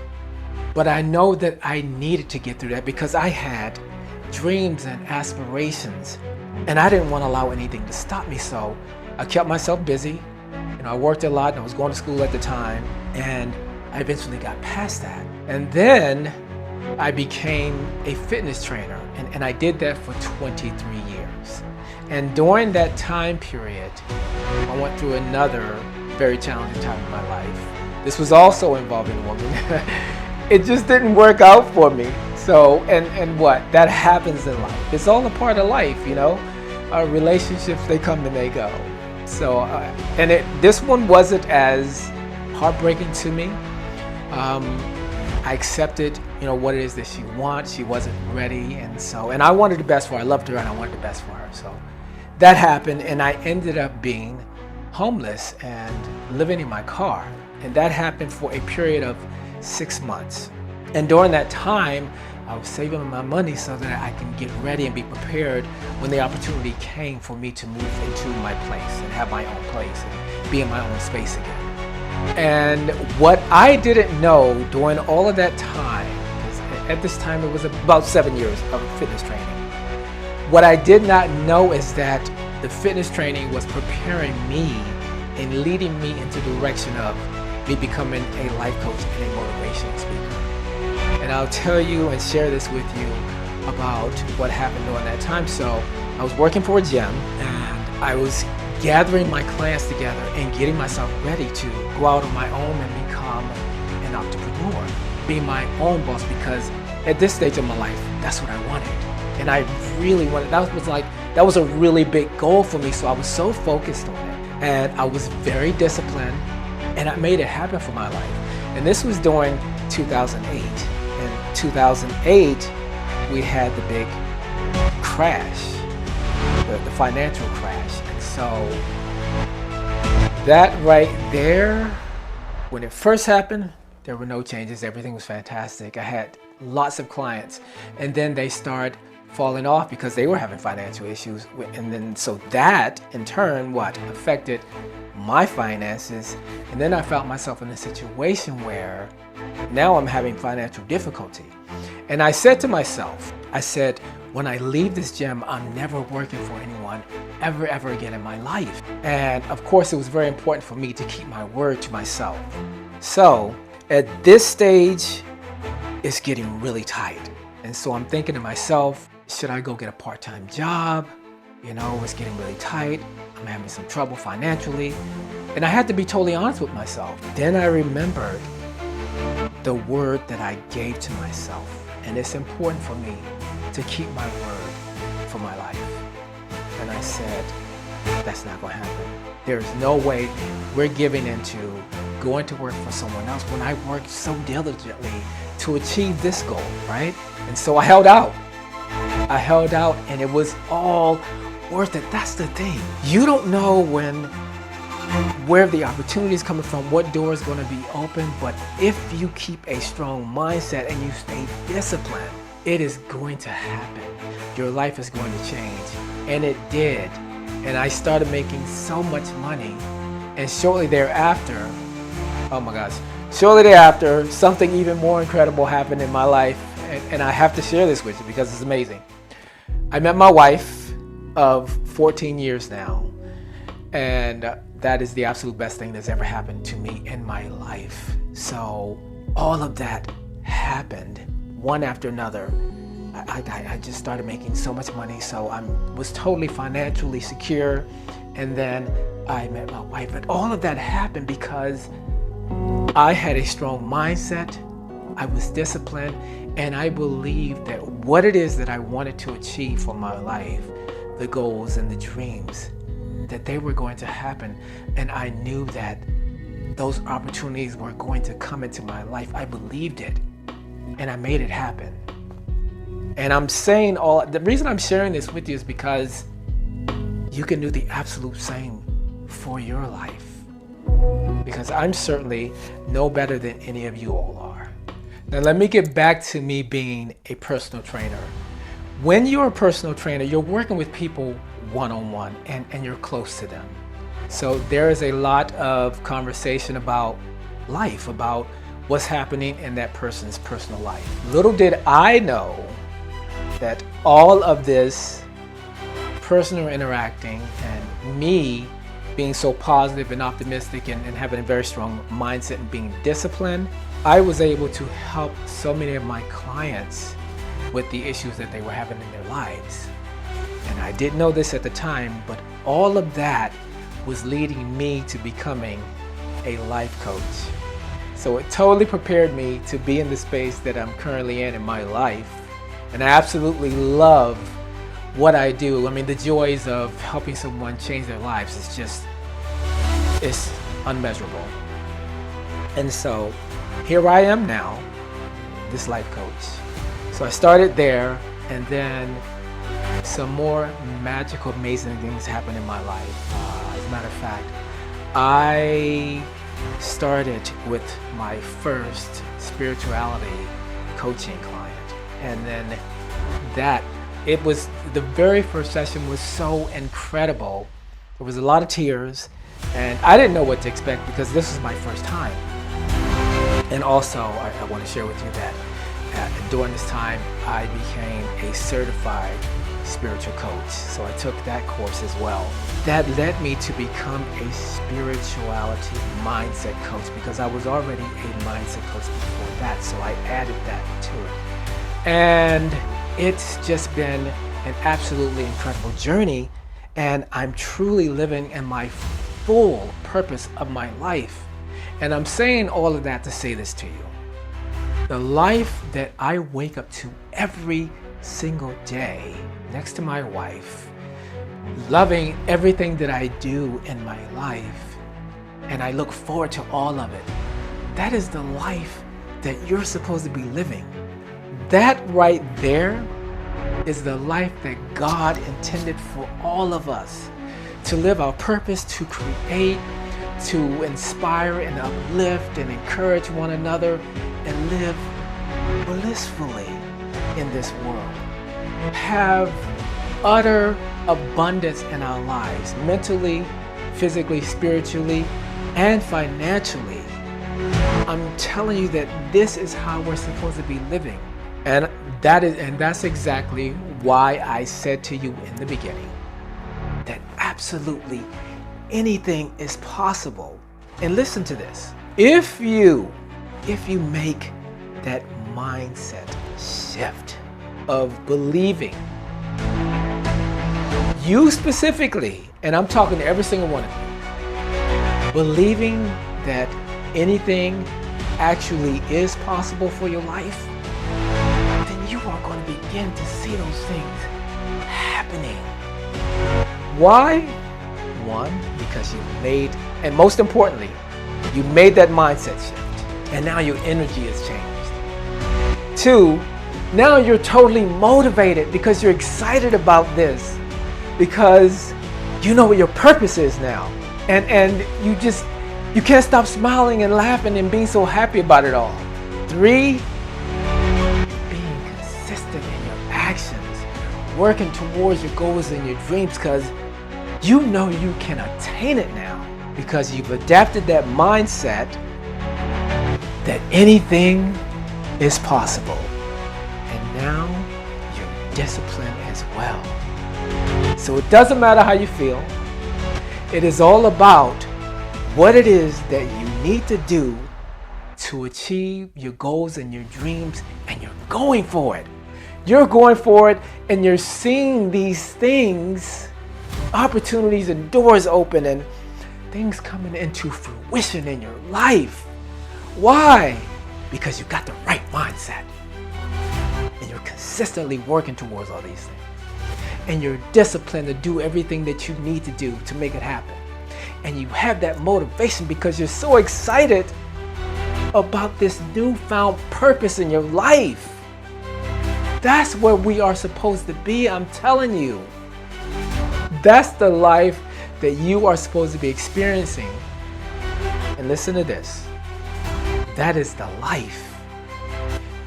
But I know that I needed to get through that because I had dreams and aspirations. And I didn't want to allow anything to stop me. So I kept myself busy. You know, I worked a lot and I was going to school at the time. And I eventually got past that. And then I became a fitness trainer. And I did that for 23 years. And during that time period, I went through another very challenging time in my life. This was also involving a woman. It just didn't work out for me. So, and what? That happens in life. It's all a part of life, you know? Relationships, they come and they go. So, this one wasn't as heartbreaking to me. I accepted, you know, what it is that she wants. She wasn't ready, and I wanted the best for her. I loved her, and I wanted the best for her. So that happened, and I ended up being homeless and living in my car. And that happened for a period of 6 months. And during that time, I was saving my money so that I can get ready and be prepared when the opportunity came for me to move into my place and have my own place and be in my own space again. And what I didn't know during all of that time, because at this time it was about 7 years of fitness training, what I did not know is that the fitness training was preparing me and leading me into the direction of me becoming a life coach and a motivation speaker. And I'll tell you and share this with you about what happened during that time. So I was working for a gym and I was gathering my clients together and getting myself ready to go out on my own and become an entrepreneur, be my own boss, because at this stage of my life, that's what I wanted. And I really wanted, that was a really big goal for me. So I was so focused on it and I was very disciplined and I made it happen for my life. And this was during 2008. In 2008, we had the big crash, the financial crash. And so that right there, when it first happened, there were no changes. Everything was fantastic. I had lots of clients, and then they started falling off because they were having financial issues. And then so that in turn, affected my finances. And then I found myself in a situation where now I'm having financial difficulty. And I said to myself, when I leave this gym, I'm never working for anyone ever again in my life. And of course, it was very important for me to keep my word to myself. So at this stage, it's getting really tight. And so I'm thinking to myself, should I go get a part-time job? You know, it's getting really tight. I'm having some trouble financially. And I had to be totally honest with myself. Then I remembered the word that I gave to myself. And it's important for me to keep my word for my life. And I said, that's not going to happen. There's no way we're giving into going to work for someone else when I worked so diligently to achieve this goal, right? And so I held out. And it was all worth it. That's the thing. You don't know where the opportunity is coming from, what door is going to be open, but if you keep a strong mindset and you stay disciplined, it is going to happen. Your life is going to change. And it did. And I started making so much money. And shortly thereafter, something even more incredible happened in my life. And I have to share this with you because it's amazing. I met my wife of 14 years now. And that is the absolute best thing that's ever happened to me in my life. So all of that happened one after another. I just started making so much money, so I was totally financially secure. And then I met my wife. But all of that happened because I had a strong mindset, I was disciplined, and I believed that what it is that I wanted to achieve for my life, the goals and the dreams, that they were going to happen. And I knew that those opportunities were going to come into my life. I believed it, and I made it happen. And I'm saying the reason I'm sharing this with you is because you can do the absolute same for your life. Because I'm certainly no better than any of you all are. Now let me get back to me being a personal trainer. When you're a personal trainer, you're working with people one-on-one and you're close to them. So there is a lot of conversation about life, about what's happening in that person's personal life. Little did I know that all of this personal interacting and me being so positive and optimistic and having a very strong mindset and being disciplined, I was able to help so many of my clients with the issues that they were having in their lives. And I didn't know this at the time, but all of that was leading me to becoming a life coach. So it totally prepared me to be in the space that I'm currently in my life. And I absolutely love what I do. I mean, the joys of helping someone change their lives it's unmeasurable. And so here I am now, this life coach. So I started there, and then some more magical, amazing things happened in my life. As a matter of fact, I started with my first spirituality coaching client. And then the very first session was so incredible. There was a lot of tears, and I didn't know what to expect because this was my first time. And also, I want to share with you that during this time, I became a certified spiritual coach. So I took that course as well. That led me to become a spirituality mindset coach because I was already a mindset coach before that. So I added that to it. And it's just been an absolutely incredible journey, and I'm truly living in my full purpose of my life. And I'm saying all of that to say this to you. The life that I wake up to every single day next to my wife, loving everything that I do in my life, and I look forward to all of it, that is the life that you're supposed to be living. That right there is the life that God intended for all of us, to live our purpose, to create, to inspire and uplift and encourage one another and live blissfully in this world. Have utter abundance in our lives, mentally, physically, spiritually, and financially. I'm telling you that this is how we're supposed to be living. And that's exactly why I said to you in the beginning that absolutely anything is possible. And listen to this. If you make that mindset shift of believing, you specifically, and I'm talking to every single one of you, believing that anything actually is possible for your life, then you are going to begin to see those things happening. Why? One, because you made, and most importantly, you made that mindset shift, and now your energy has changed. Two, now you're totally motivated because you're excited about this, because you know what your purpose is now, and you can't stop smiling and laughing and being so happy about it all. Three, being consistent in your actions, working towards your goals and your dreams, because you know you can attain it now, because you've adapted that mindset that anything is possible. And now you're disciplined as well. So it doesn't matter how you feel. It is all about what it is that you need to do to achieve your goals and your dreams, and you're going for it. You're going for it, and you're seeing these things, opportunities and doors open and things coming into fruition in your life. Why? Because you got the right mindset, and you're consistently working towards all these things, and you're disciplined to do everything that you need to do to make it happen. And you have that motivation because you're so excited about this newfound purpose in your life. That's where we are supposed to be, I'm telling you. That's the life that you are supposed to be experiencing. And listen to this. That is the life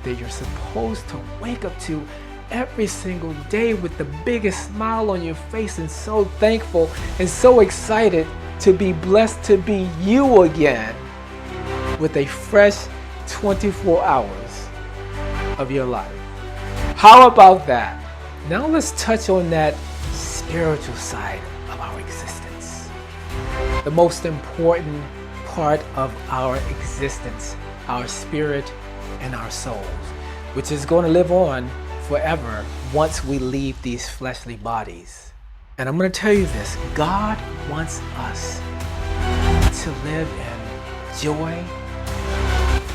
that you're supposed to wake up to every single day with the biggest smile on your face, and so thankful and so excited to be blessed to be you again with a fresh 24 hours of your life. How about that? Now let's touch on that spiritual side of our existence. The most important part of our existence, our spirit and our souls, which is going to live on forever once we leave these fleshly bodies. And I'm going to tell you this, God wants us to live in joy,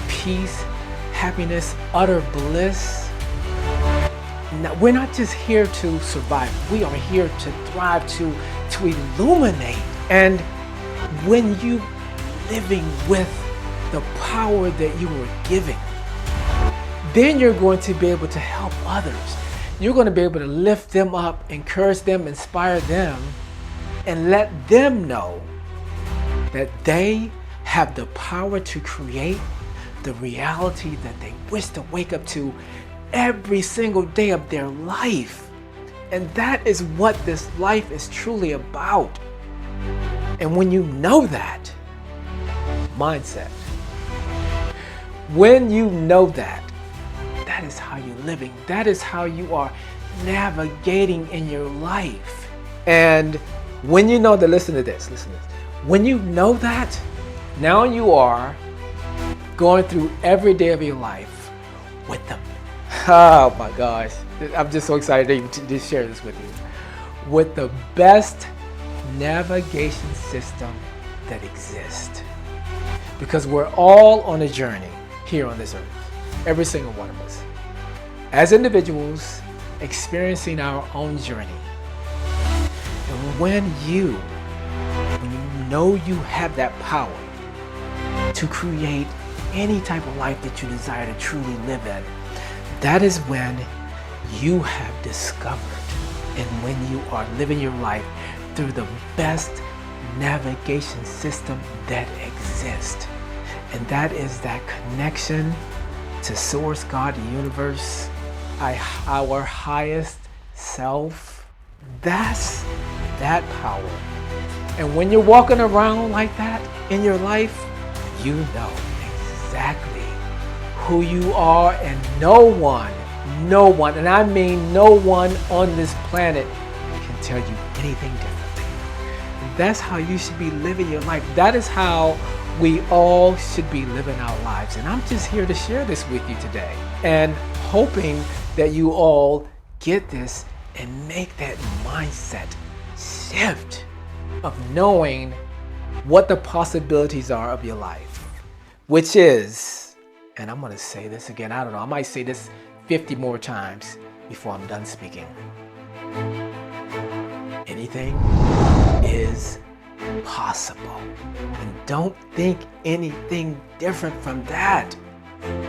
peace, happiness, utter bliss. Now, we're not just here to survive, we are here to thrive, to illuminate. And when you living with the power that you were given, then you're going to be able to help others. You're going to be able to lift them up, encourage them, inspire them, and let them know that they have the power to create the reality that they wish to wake up to every single day of their life. And that is what this life is truly about. And when you know that mindset, when you know that, that is how you're living. That is how you are navigating in your life. And when you know that, listen to this. When you know that, now you are going through every day of your life with the, oh my gosh, I'm just so excited to share this with you, with the best navigation system that exists. Because we're all on a journey here on this earth, every single one of us, as individuals experiencing our own journey. And when you know you have that power to create any type of life that you desire to truly live in, that is when you have discovered, and when you are living your life through the best navigation system that exists. And that is that connection to Source, God, the universe, our highest self. That's that power. And when you're walking around like that in your life, you know exactly who you are, and no one, and I mean no one on this planet can tell you anything differently. And that's how you should be living your life. That is how we all should be living our lives. And I'm just here to share this with you today, and hoping that you all get this and make that mindset shift of knowing what the possibilities are of your life, which is And I'm going to say this again. I don't know. I might say this 50 more times before I'm done speaking. Anything is possible. And don't think anything different from that.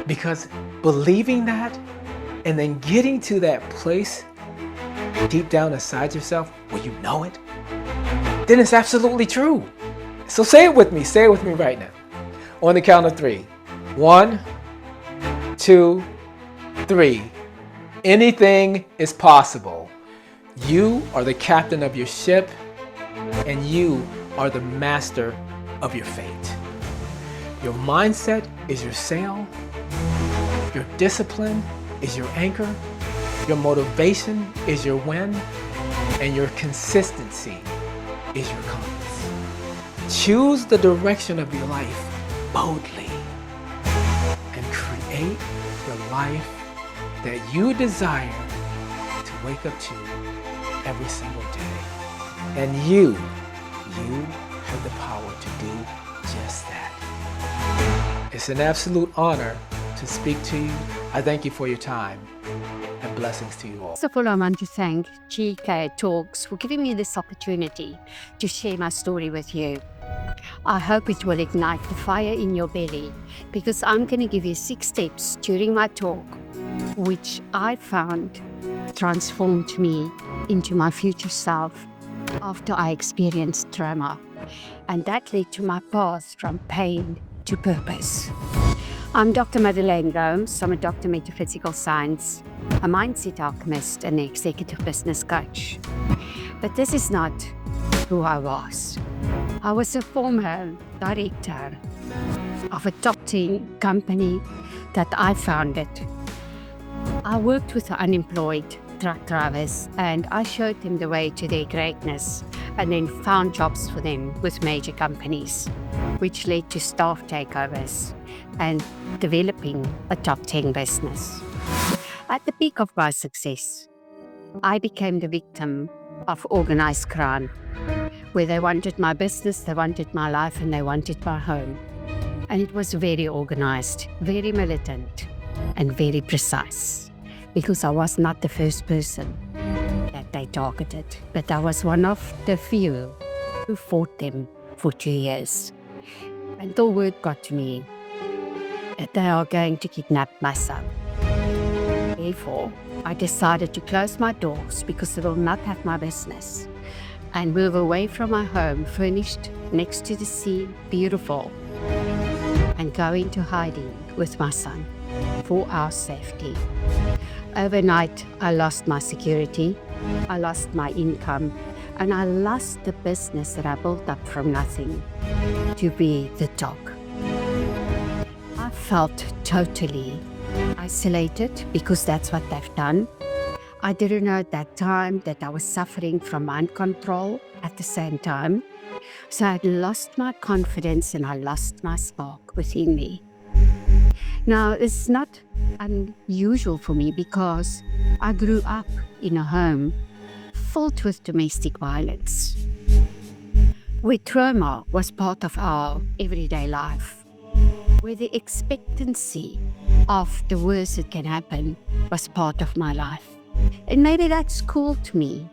Because believing that and then getting to that place deep down inside yourself where you know it, then it's absolutely true. So say it with me. Say it with me right now. On the count of 3. 1, 2, 3. Anything is possible. You are the captain of your ship, and you are the master of your fate. Your mindset is your sail. Your discipline is your anchor. Your motivation is your wind. And your consistency is your compass. Choose the direction of your life boldly and create the life that you desire to wake up to every single day. And you have the power to do just that. It's an absolute honor to speak to you. I thank you for your time, and blessings to you all. First of all, I want to thank GK Talks for giving me this opportunity to share my story with you. I hope it will ignite the fire in your belly, because I'm going to give you 6 steps during my talk, which I found transformed me into my future self after I experienced trauma. And that led to my path from pain to purpose. I'm Dr. Madeleine Gomes. I'm a Doctor of Metaphysical Science, a mindset alchemist, and an executive business coach. But this is not who I was. I was a former director of a top 10 company that I founded. I worked with the unemployed truck drivers, and I showed them the way to their greatness, and then found jobs for them with major companies, which led to staff takeovers and developing a top 10 business. At the peak of my success, I became the victim of organized crime, where they wanted my business, they wanted my life, and they wanted my home. And it was very organized, very militant, and very precise, because I was not the first person that they targeted, but I was one of the few who fought them for 2 years. Until word got to me that they are going to kidnap my son. Therefore, I decided to close my doors, because they will not have my business, and move away from my home, furnished next to the sea, beautiful, and go into hiding with my son for our safety. Overnight, I lost my security, I lost my income, and I lost the business that I built up from nothing to be the top. I felt totally isolated, because that's what they've done. I didn't know at that time that I was suffering from mind control at the same time. So I had lost my confidence and I lost my spark within me. Now, it's not unusual for me, because I grew up in a home filled with domestic violence, where trauma was part of our everyday life, where the expectancy of the worst that can happen was part of my life. And maybe that schooled me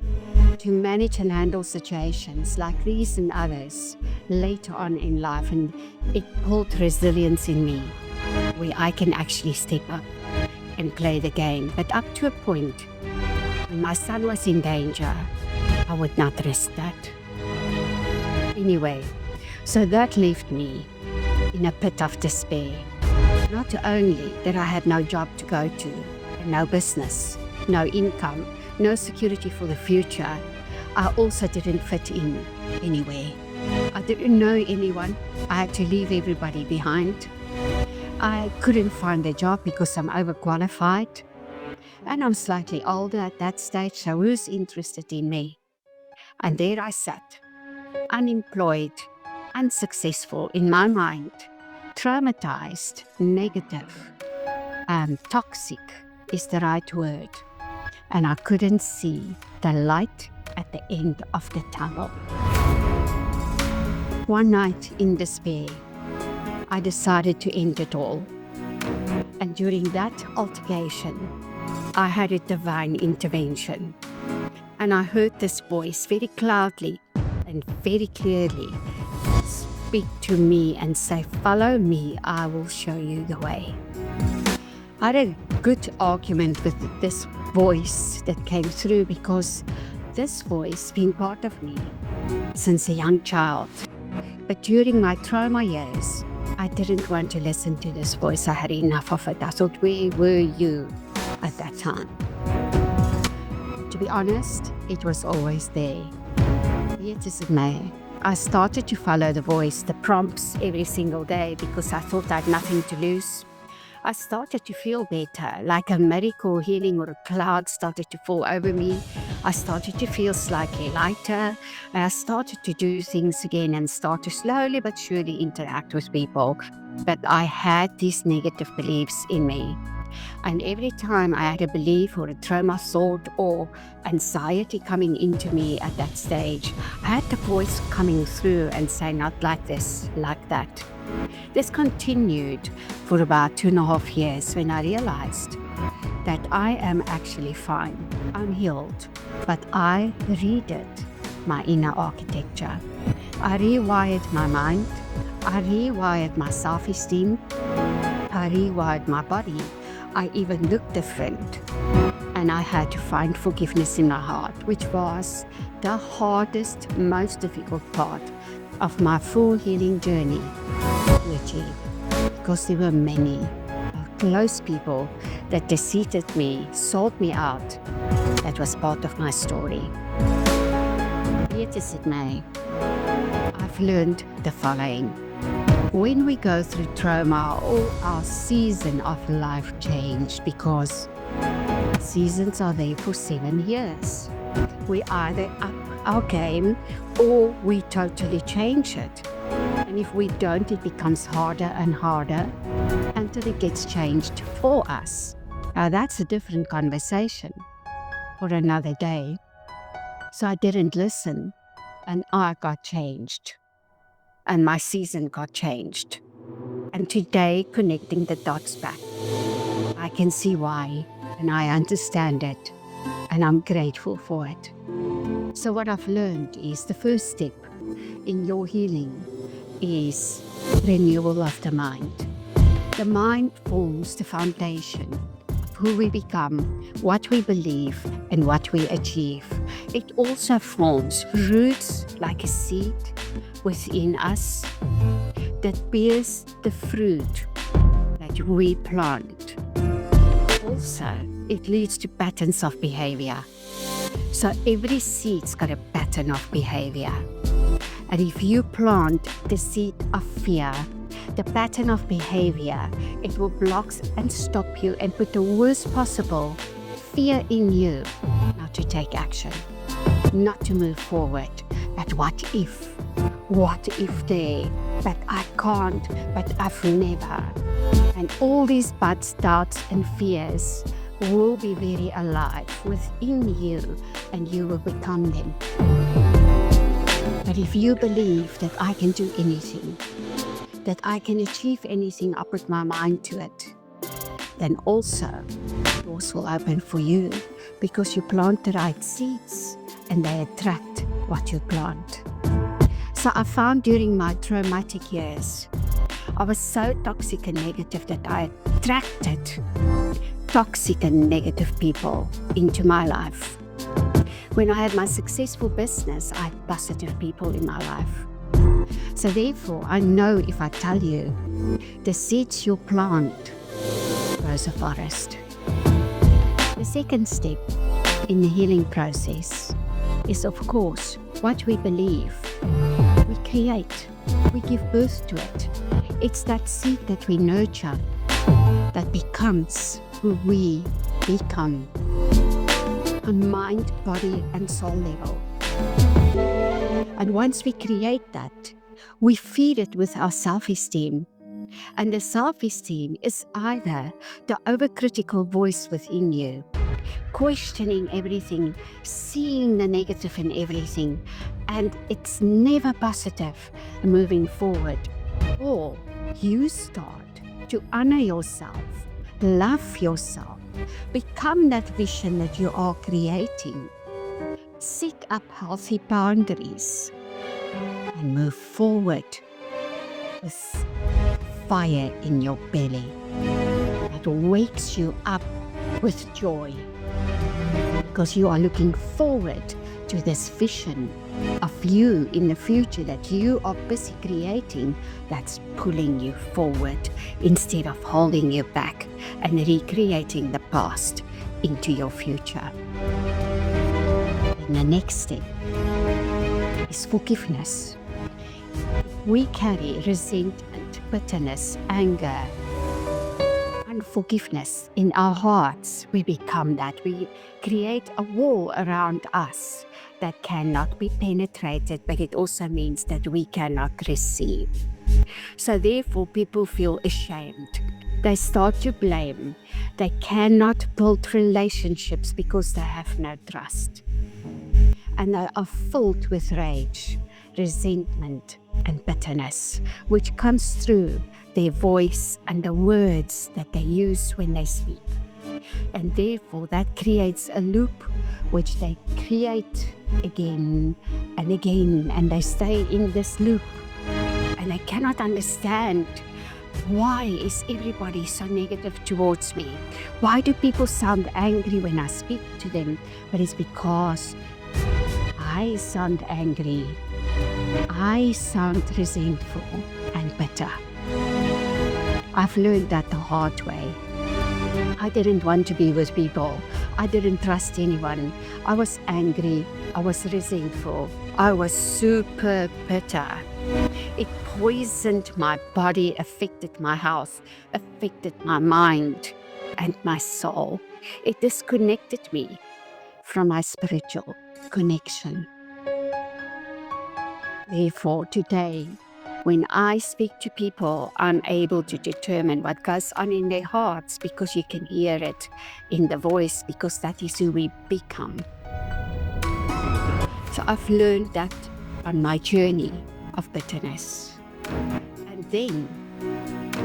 to manage and handle situations like these and others later on in life, and it built resilience in me, where I can actually step up and play the game. But up to a point, when my son was in danger, I would not risk that. Anyway, so that left me in a pit of despair. Not only that I had no job to go to, and no business, no income, no security for the future, I also didn't fit in anywhere. I didn't know anyone. I had to leave everybody behind. I couldn't find a job because I'm overqualified. And I'm slightly older at that stage, so who's interested in me? And there I sat, unemployed, unsuccessful in my mind, traumatized, negative, toxic is the right word. And I couldn't see the light at the end of the tunnel. One night in despair, I decided to end it all. And during that altercation, I had a divine intervention. And I heard this voice very loudly and very clearly speak to me and say, "Follow me, I will show you the way." I had a good argument with this voice that came through because this voice been part of me since a young child. But during my trauma years, I didn't want to listen to this voice. I had enough of it. I thought, where were you at that time? To be honest, it was always there. Yet as it may, I started to follow the voice, the prompts every single day because I thought I had nothing to lose. I started to feel better, like a miracle healing or a cloud started to fall over me. I started to feel slightly lighter, and I started to do things again and start to slowly but surely interact with people. But I had these negative beliefs in me. And every time I had a belief or a trauma thought or anxiety coming into me at that stage, I had the voice coming through and say, not like this, like that. This continued for about 2.5 years when I realized that I am actually fine. I'm healed, but I redid my inner architecture. I rewired my mind. I rewired my self-esteem. I rewired my body. I even looked different. And I had to find forgiveness in my heart, which was the hardest, most difficult part of my full healing journey to achieve. Because there were many close people that deceived me, sold me out. That was part of my story. Yet as it may, I've learned the following. When we go through trauma, all our season of life changed because seasons are there for 7 years. We either up our game or we totally change it. And if we don't, it becomes harder and harder until it gets changed for us. Now that's a different conversation for another day. So I didn't listen and I got changed. And my season got changed. And today, connecting the dots back, I can see why, and I understand it, and I'm grateful for it. So what I've learned is the first step in your healing is renewal of the mind. The mind forms the foundation of who we become, what we believe, and what we achieve. It also forms roots like a seed within us that bears the fruit that we plant. Also, it leads to patterns of behavior. So every seed's got a pattern of behavior. And if you plant the seed of fear, the pattern of behavior, it will block and stop you and put the worst possible fear in you not to take action, not to move forward. But what if? What if they? But I can't, but I've never. And all these buts, doubts, and fears will be very alive within you, and you will become them. But if you believe that I can do anything, that I can achieve anything, I put my mind to it, then also doors will open for you because you plant the right seeds and they attract what you plant. So I found during my traumatic years, I was so toxic and negative that I attracted toxic and negative people into my life. When I had my successful business, I had positive people in my life. So therefore, I know if I tell you, the seeds you plant grows a forest. The second step in the healing process is, of course, what we believe. We create, we give birth to it. It's that seed that we nurture that becomes who we become on mind, body, and soul level. And once we create that, we feed it with our self-esteem. And the self-esteem is either the overcritical voice within you, questioning everything, seeing the negative in everything, and it's never positive moving forward. Or you start to honor yourself Love yourself. Become that vision that you are creating. Set up healthy boundaries and move forward with fire in your belly that wakes you up with joy, because you are looking forward to this vision of you in the future that you are busy creating, that's pulling you forward instead of holding you back and recreating the past into your future. And the next step is forgiveness. We carry resentment, bitterness, anger, unforgiveness in our hearts. We become that. We create a wall around us that cannot be penetrated, but it also means that we cannot receive. So therefore, people feel ashamed. They start to blame. They cannot build relationships because they have no trust. And they are filled with rage, resentment, and bitterness, which comes through their voice and the words that they use when they speak. And therefore, that creates a loop which they create again and again, and they stay in this loop. And I cannot understand, why is everybody so negative towards me? Why do people sound angry when I speak to them? But it's because I sound angry. I sound resentful and bitter. I've learned that the hard way. I didn't want to be with people. I didn't trust anyone. I was angry. I was resentful. I was super bitter. It poisoned my body, affected my health, affected my mind and my soul. It disconnected me from my spiritual connection. Therefore, today, when I speak to people, I'm able to determine what goes on in their hearts, because you can hear it in the voice, because that is who we become. So I've learned that on my journey of bitterness. And then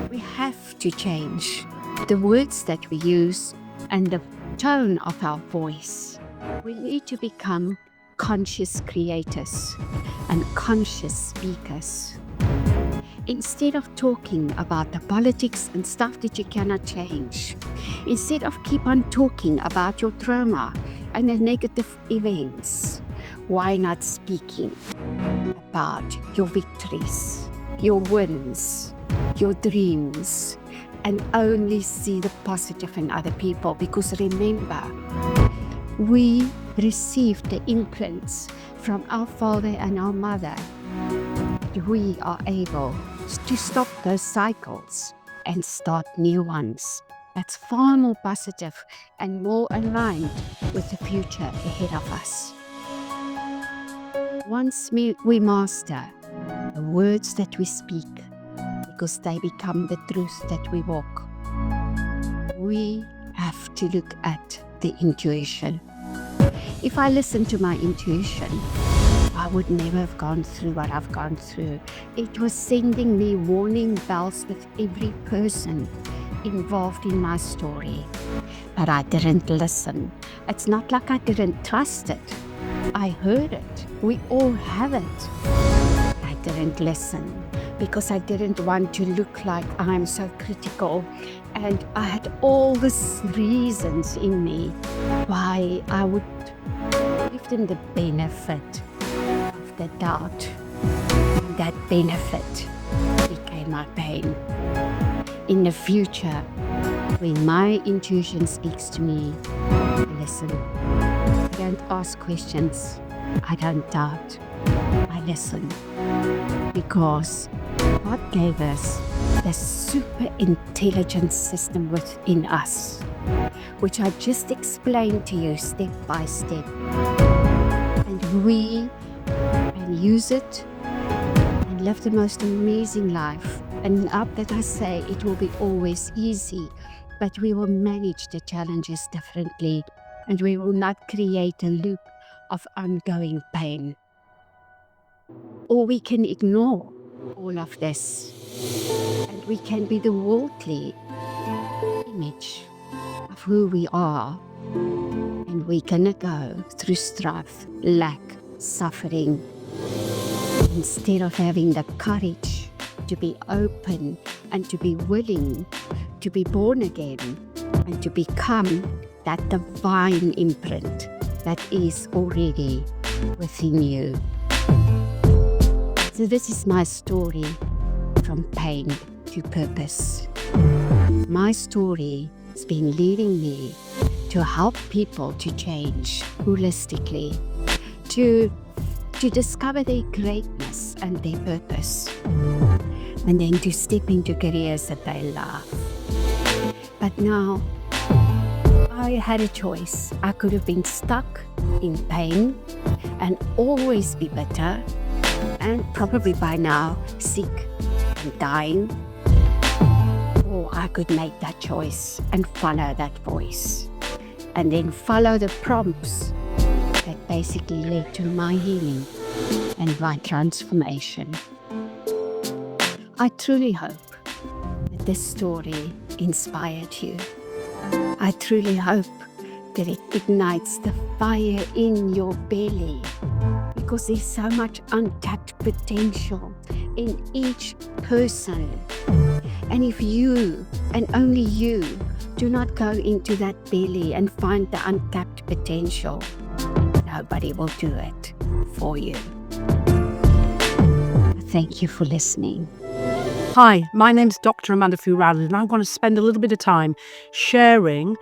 we have to change the words that we use and the tone of our voice. We need to become conscious creators and conscious speakers. Instead of talking about the politics and stuff that you cannot change, instead of keep on talking about your trauma and the negative events, why not speaking about your victories, your wins, your dreams, and only see the positive in other people? Because remember, we received the imprints from our father and our mother. We are able to stop those cycles and start new ones. That's far more positive and more aligned with the future ahead of us. Once we master the words that we speak, because they become the truth that we walk, we have to look at the intuition. If I listened to my intuition, I would never have gone through what I've gone through. It was sending me warning bells with every person involved in my story. But I didn't listen. It's not like I didn't trust it. I heard it. We all have it. I didn't listen because I didn't want to look like I'm so critical. And I had all these reasons in me why I would give them the benefit of the doubt. That benefit became my pain. In the future, when my intuition speaks to me, I listen. I don't ask questions. I don't doubt. I listen. Because God gave us the super intelligence system within us, which I just explained to you step by step. And we can use it and live the most amazing life. And not that I say it will be always easy, but we will manage the challenges differently, and we will not create a loop of ongoing pain. Or we can ignore all of this, and we can be the worldly image of who we are, and we're gonna go through strife, lack, suffering, instead of having the courage to be open and to be willing to be born again and to become that divine imprint that is already within you. So this is my story, from pain to purpose. My story has been leading me to help people to change holistically, to discover their greatness and their purpose, and then to step into careers that they love. But now, I had a choice. I could have been stuck in pain and always be bitter, and probably by now sick and dying. Or I could make that choice and follow that voice, and then follow the prompts that basically led to my healing and my transformation. I truly hope that this story inspired you. I truly hope that it ignites the fire in your belly, because there's so much untapped potential in each person. And if you, and only you, do not go into that belly and find the untapped potential, nobody will do it for you. Thank you for listening. Hi, my name's Dr. Amanda Foo-Ryland, and I want to spend a little bit of time sharing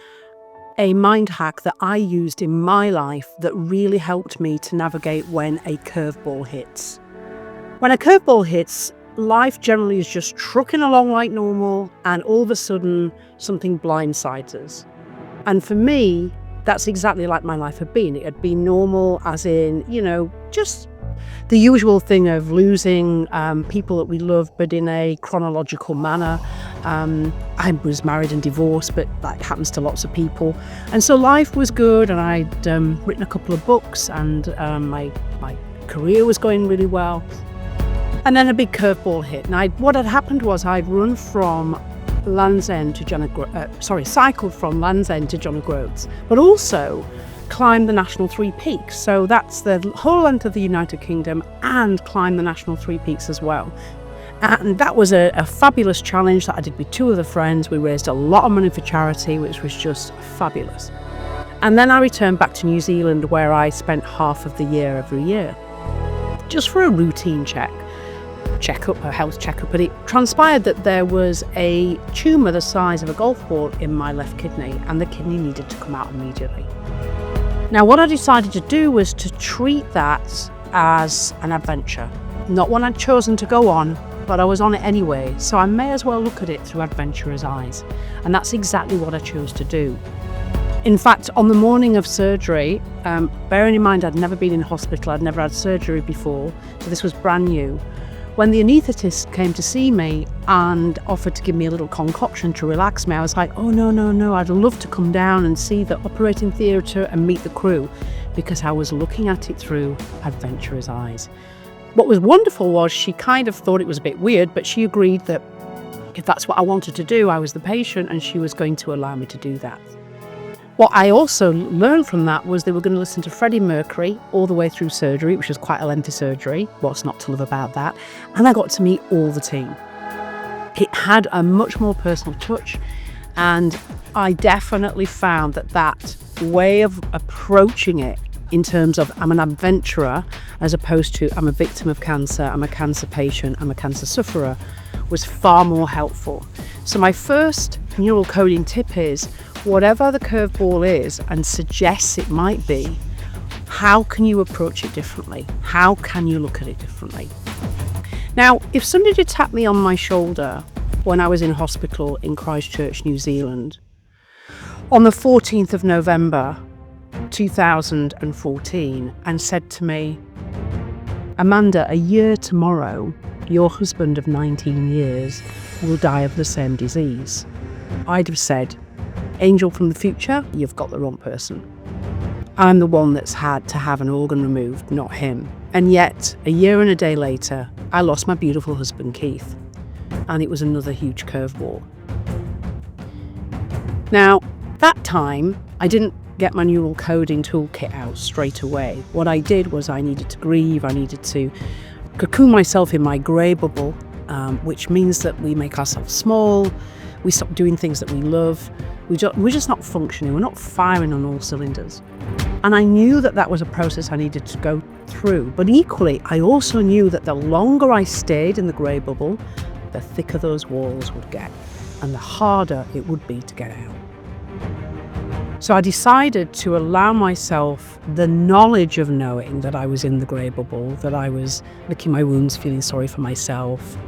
a mind hack that I used in my life that really helped me to navigate when a curveball hits. When a curveball hits, life generally is just trucking along like normal, and all of a sudden something blindsides us. And for me, that's exactly like my life had been. It had been normal, as in, just the usual thing of losing people that we love, but in a chronological manner. I was married and divorced, but that happens to lots of people. And so life was good, and I'd written a couple of books, and my career was going really well. And then a big curveball hit. And what had happened was I'd run from Land's End to cycled from Land's End to John O'Groats, but also climbed the National Three Peaks. So that's the whole length of the United Kingdom, and climbed the National Three Peaks as well. And that was a fabulous challenge that I did with two other friends. We raised a lot of money for charity, which was just fabulous. And then I returned back to New Zealand, where I spent half of the year every year, just for a routine a health checkup. But it transpired that there was a tumour the size of a golf ball in my left kidney, and the kidney needed to come out immediately. Now, what I decided to do was to treat that as an adventure, not one I'd chosen to go on, but I was on it anyway, so I may as well look at it through adventurer's eyes. And that's exactly what I chose to do. In fact, on the morning of surgery, bearing in mind I'd never been in hospital, I'd never had surgery before, so this was brand new. When the anaesthetist came to see me and offered to give me a little concoction to relax me, I was like, oh no, I'd love to come down and see the operating theatre and meet the crew, because I was looking at it through adventurer's eyes. What was wonderful was she kind of thought it was a bit weird, but she agreed that if that's what I wanted to do, I was the patient, and she was going to allow me to do that. What I also learned from that was they were going to listen to Freddie Mercury all the way through surgery, which was quite a lengthy surgery. What's not to love about that? And I got to meet all the team. It had a much more personal touch, and I definitely found that way of approaching it, in terms of I'm an adventurer as opposed to I'm a victim of cancer, I'm a cancer patient, I'm a cancer sufferer, was far more helpful. So my first neural coding tip is, whatever the curveball is and suggests it might be, how can you approach it differently? How can you look at it differently? Now, if somebody had tapped me on my shoulder when I was in hospital in Christchurch, New Zealand, on the 14th of November 2014, and said to me, Amanda, a year tomorrow, your husband of 19 years will die of the same disease, I'd have said, angel from the future, you've got the wrong person. I'm the one that's had to have an organ removed, not him. And yet, a year and a day later, I lost my beautiful husband, Keith. And it was another huge curveball. Now, that time, I didn't get my neural coding toolkit out straight away. What I did was I needed to grieve, I needed to cocoon myself in my grey bubble, which means that we make ourselves small, we stop doing things that we love, we're just not functioning, we're not firing on all cylinders. And I knew that that was a process I needed to go through, but equally, I also knew that the longer I stayed in the grey bubble, the thicker those walls would get, and the harder it would be to get out. So I decided to allow myself the knowledge of knowing that I was in the grey bubble, that I was licking my wounds, feeling sorry for myself,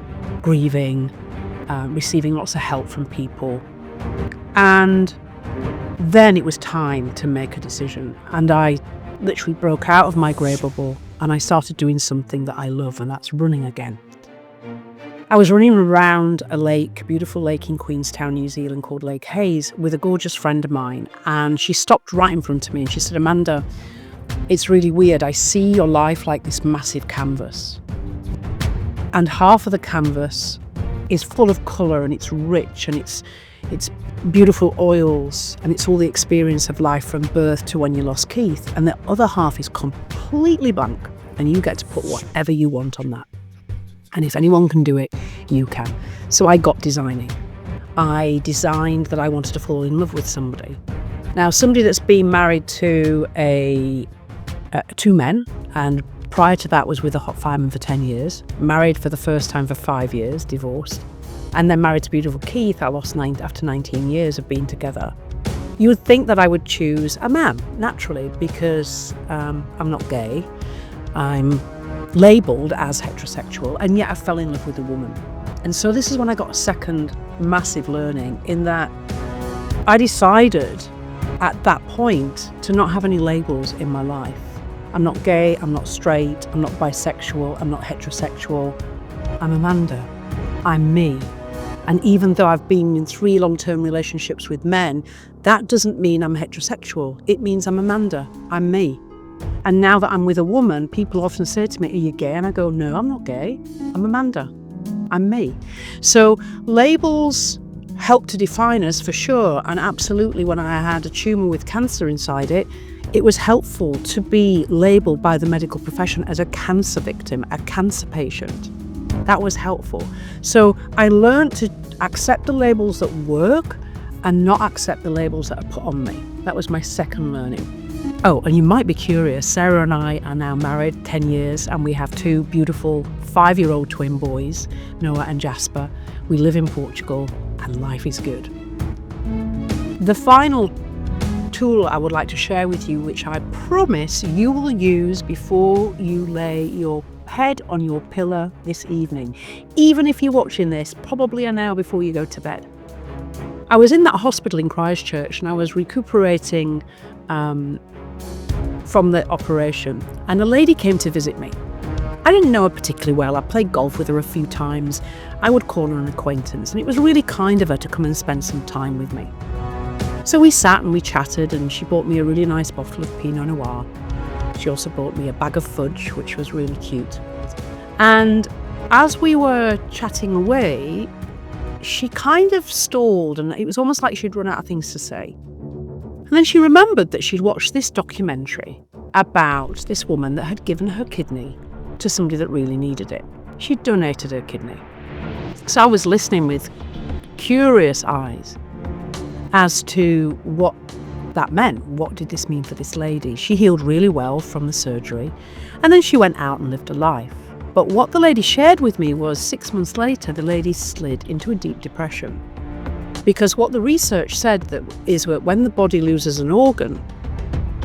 grieving, receiving lots of help from people. And then it was time to make a decision. And I literally broke out of my grey bubble and I started doing something that I love, and that's running again. I was running around a lake, a beautiful lake in Queenstown, New Zealand called Lake Hayes, with a gorgeous friend of mine. And she stopped right in front of me and she said, "Amanda, it's really weird. I see your life like this massive canvas. And half of the canvas is full of colour and it's rich and it's beautiful oils and it's all the experience of life from birth to when you lost Keith. And the other half is completely blank and you get to put whatever you want on that. And if anyone can do it, you can." So I got designing. I designed that I wanted to fall in love with somebody. Now, somebody that's been married to two men, and prior to that was with a hot fireman for 10 years, married for the first time for 5 years, divorced, and then married to beautiful Keith. I lost after 19 years of being together. You would think that I would choose a man, naturally, because I'm not gay. I'm labelled as heterosexual, and yet I fell in love with a woman. And so this is when I got a second massive learning, in that I decided at that point to not have any labels in my life. I'm not gay, I'm not straight, I'm not bisexual, I'm not heterosexual. I'm Amanda. I'm me. And even though I've been in 3 long-term relationships with men, that doesn't mean I'm heterosexual. It means I'm Amanda. I'm me. And now that I'm with a woman, people often say to me, "Are you gay?" And I go, "No, I'm not gay. I'm Amanda. I'm me." So labels help to define us for sure. And absolutely, when I had a tumour with cancer inside it, it was helpful to be labelled by the medical profession as a cancer victim, a cancer patient. That was helpful. So I learned to accept the labels that work and not accept the labels that are put on me. That was my second learning. Oh, and you might be curious, Sarah and I are now married 10 years and we have 2 beautiful 5-year-old twin boys, Noah and Jasper. We live in Portugal and life is good. The final tool I would like to share with you, which I promise you will use before you lay your head on your pillow this evening, even if you're watching this probably an hour before you go to bed. I was in that hospital in Christchurch and I was recuperating from the operation, and a lady came to visit me. I didn't know her particularly well. I played golf with her a few times. I would call her an acquaintance, and it was really kind of her to come and spend some time with me. So we sat and we chatted, and she bought me a really nice bottle of Pinot Noir. She also bought me a bag of fudge, which was really cute. And as we were chatting away, she kind of stalled, and it was almost like she'd run out of things to say. And then she remembered that she'd watched this documentary about this woman that had given her kidney to somebody that really needed it. She'd donated her kidney. So I was listening with curious eyes as to what that meant. What did this mean for this lady? She healed really well from the surgery, and then she went out and lived a life. But what the lady shared with me was 6 months later, the lady slid into a deep depression. Because what the research said is that when the body loses an organ,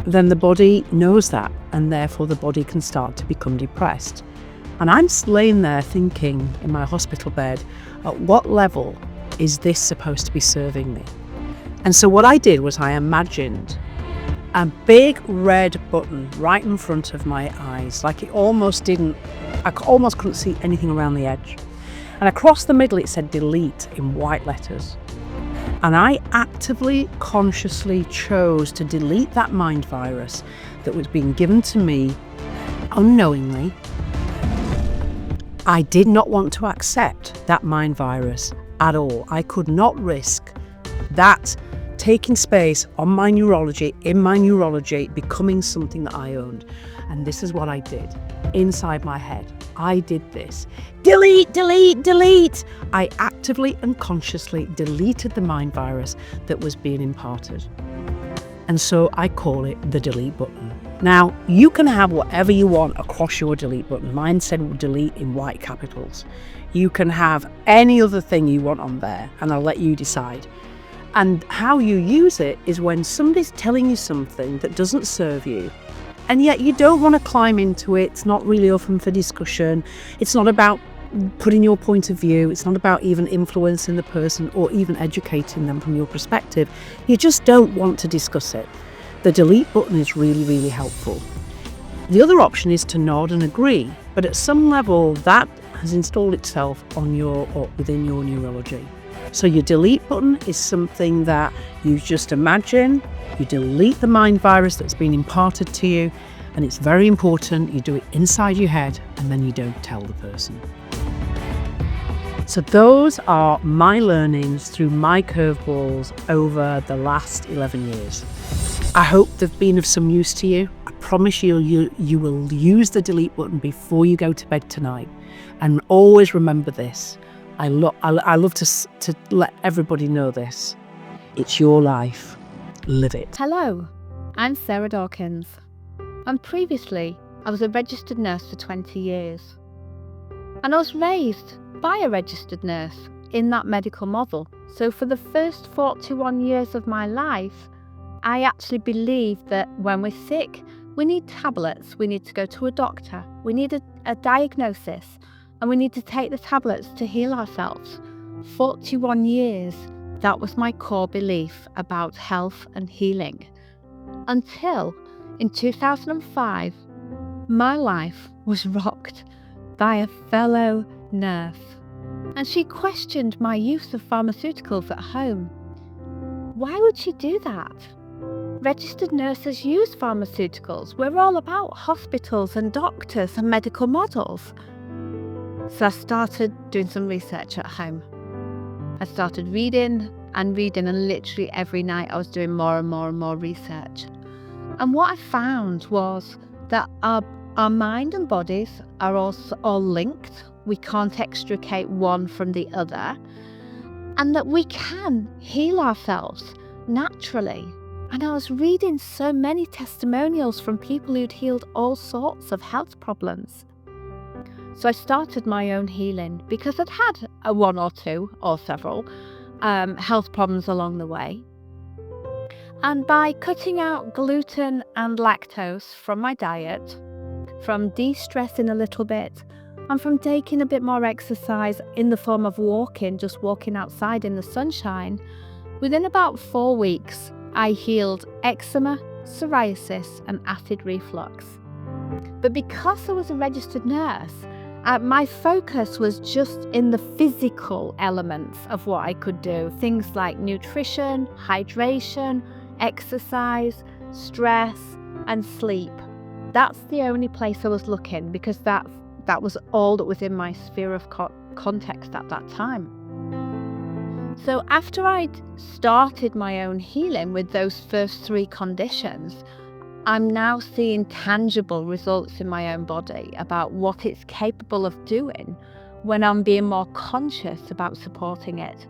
then the body knows that, and therefore the body can start to become depressed. And I'm laying there thinking in my hospital bed, at what level is this supposed to be serving me? And so what I did was I imagined a big red button right in front of my eyes, like I almost couldn't see anything around the edge. And across the middle it said delete in white letters. And I actively, consciously chose to delete that mind virus that was being given to me unknowingly. I did not want to accept that mind virus at all. I could not risk that taking space on my neurology, in my neurology, becoming something that I owned. And this is what I did inside my head. I did this. Delete, delete, delete. I actively and consciously deleted the mind virus that was being imparted. And so I call it the delete button. Now, you can have whatever you want across your delete button. Mine said delete in white capitals. You can have any other thing you want on there, and I'll let you decide. And how you use it is when somebody's telling you something that doesn't serve you, and yet you don't want to climb into it. It's not really open for discussion. It's not about putting your point of view. It's not about even influencing the person or even educating them from your perspective. You just don't want to discuss it. The delete button is really, really helpful. The other option is to nod and agree, but at some level that has installed itself on your or within your neurology. So your delete button is something that you just imagine. You delete the mind virus that's been imparted to you, and it's very important you do it inside your head and then you don't tell the person. So those are my learnings through my curveballs over the last 11 years. I hope they've been of some use to you. I promise you will use the delete button before you go to bed tonight. And always remember this. I love to let everybody know this. It's your life. Live it. Hello, I'm Sarah Dawkins. And previously, I was a registered nurse for 20 years. And I was raised by a registered nurse in that medical model. So for the first 41 years of my life, I actually believed that when we're sick, we need tablets, we need to go to a doctor, we need a diagnosis, and we need to take the tablets to heal ourselves. 41 years, that was my core belief about health and healing. Until in 2005, my life was rocked by a fellow nurse, and she questioned my use of pharmaceuticals at home. Why would she do that? Registered nurses use pharmaceuticals. We're all about hospitals and doctors and medical models. So I started doing some research at home. I started reading, and literally every night I was doing more and more and more research. And what I found was that our mind and bodies are all linked. We can't extricate one from the other, and that we can heal ourselves naturally. And I was reading so many testimonials from people who'd healed all sorts of health problems. So I started my own healing because I'd had a one or two or several health problems along the way. And by cutting out gluten and lactose from my diet, from de-stressing a little bit, and from taking a bit more exercise in the form of walking, just walking outside in the sunshine, within about 4 weeks, I healed eczema, psoriasis, and acid reflux. But because I was a registered nurse, my focus was just in the physical elements of what I could do. Things like nutrition, hydration, exercise, stress, and sleep. That's the only place I was looking, because that was all that was in my sphere of context at that time. So after I'd started my own healing with those first 3 conditions, I'm now seeing tangible results in my own body about what it's capable of doing when I'm being more conscious about supporting it.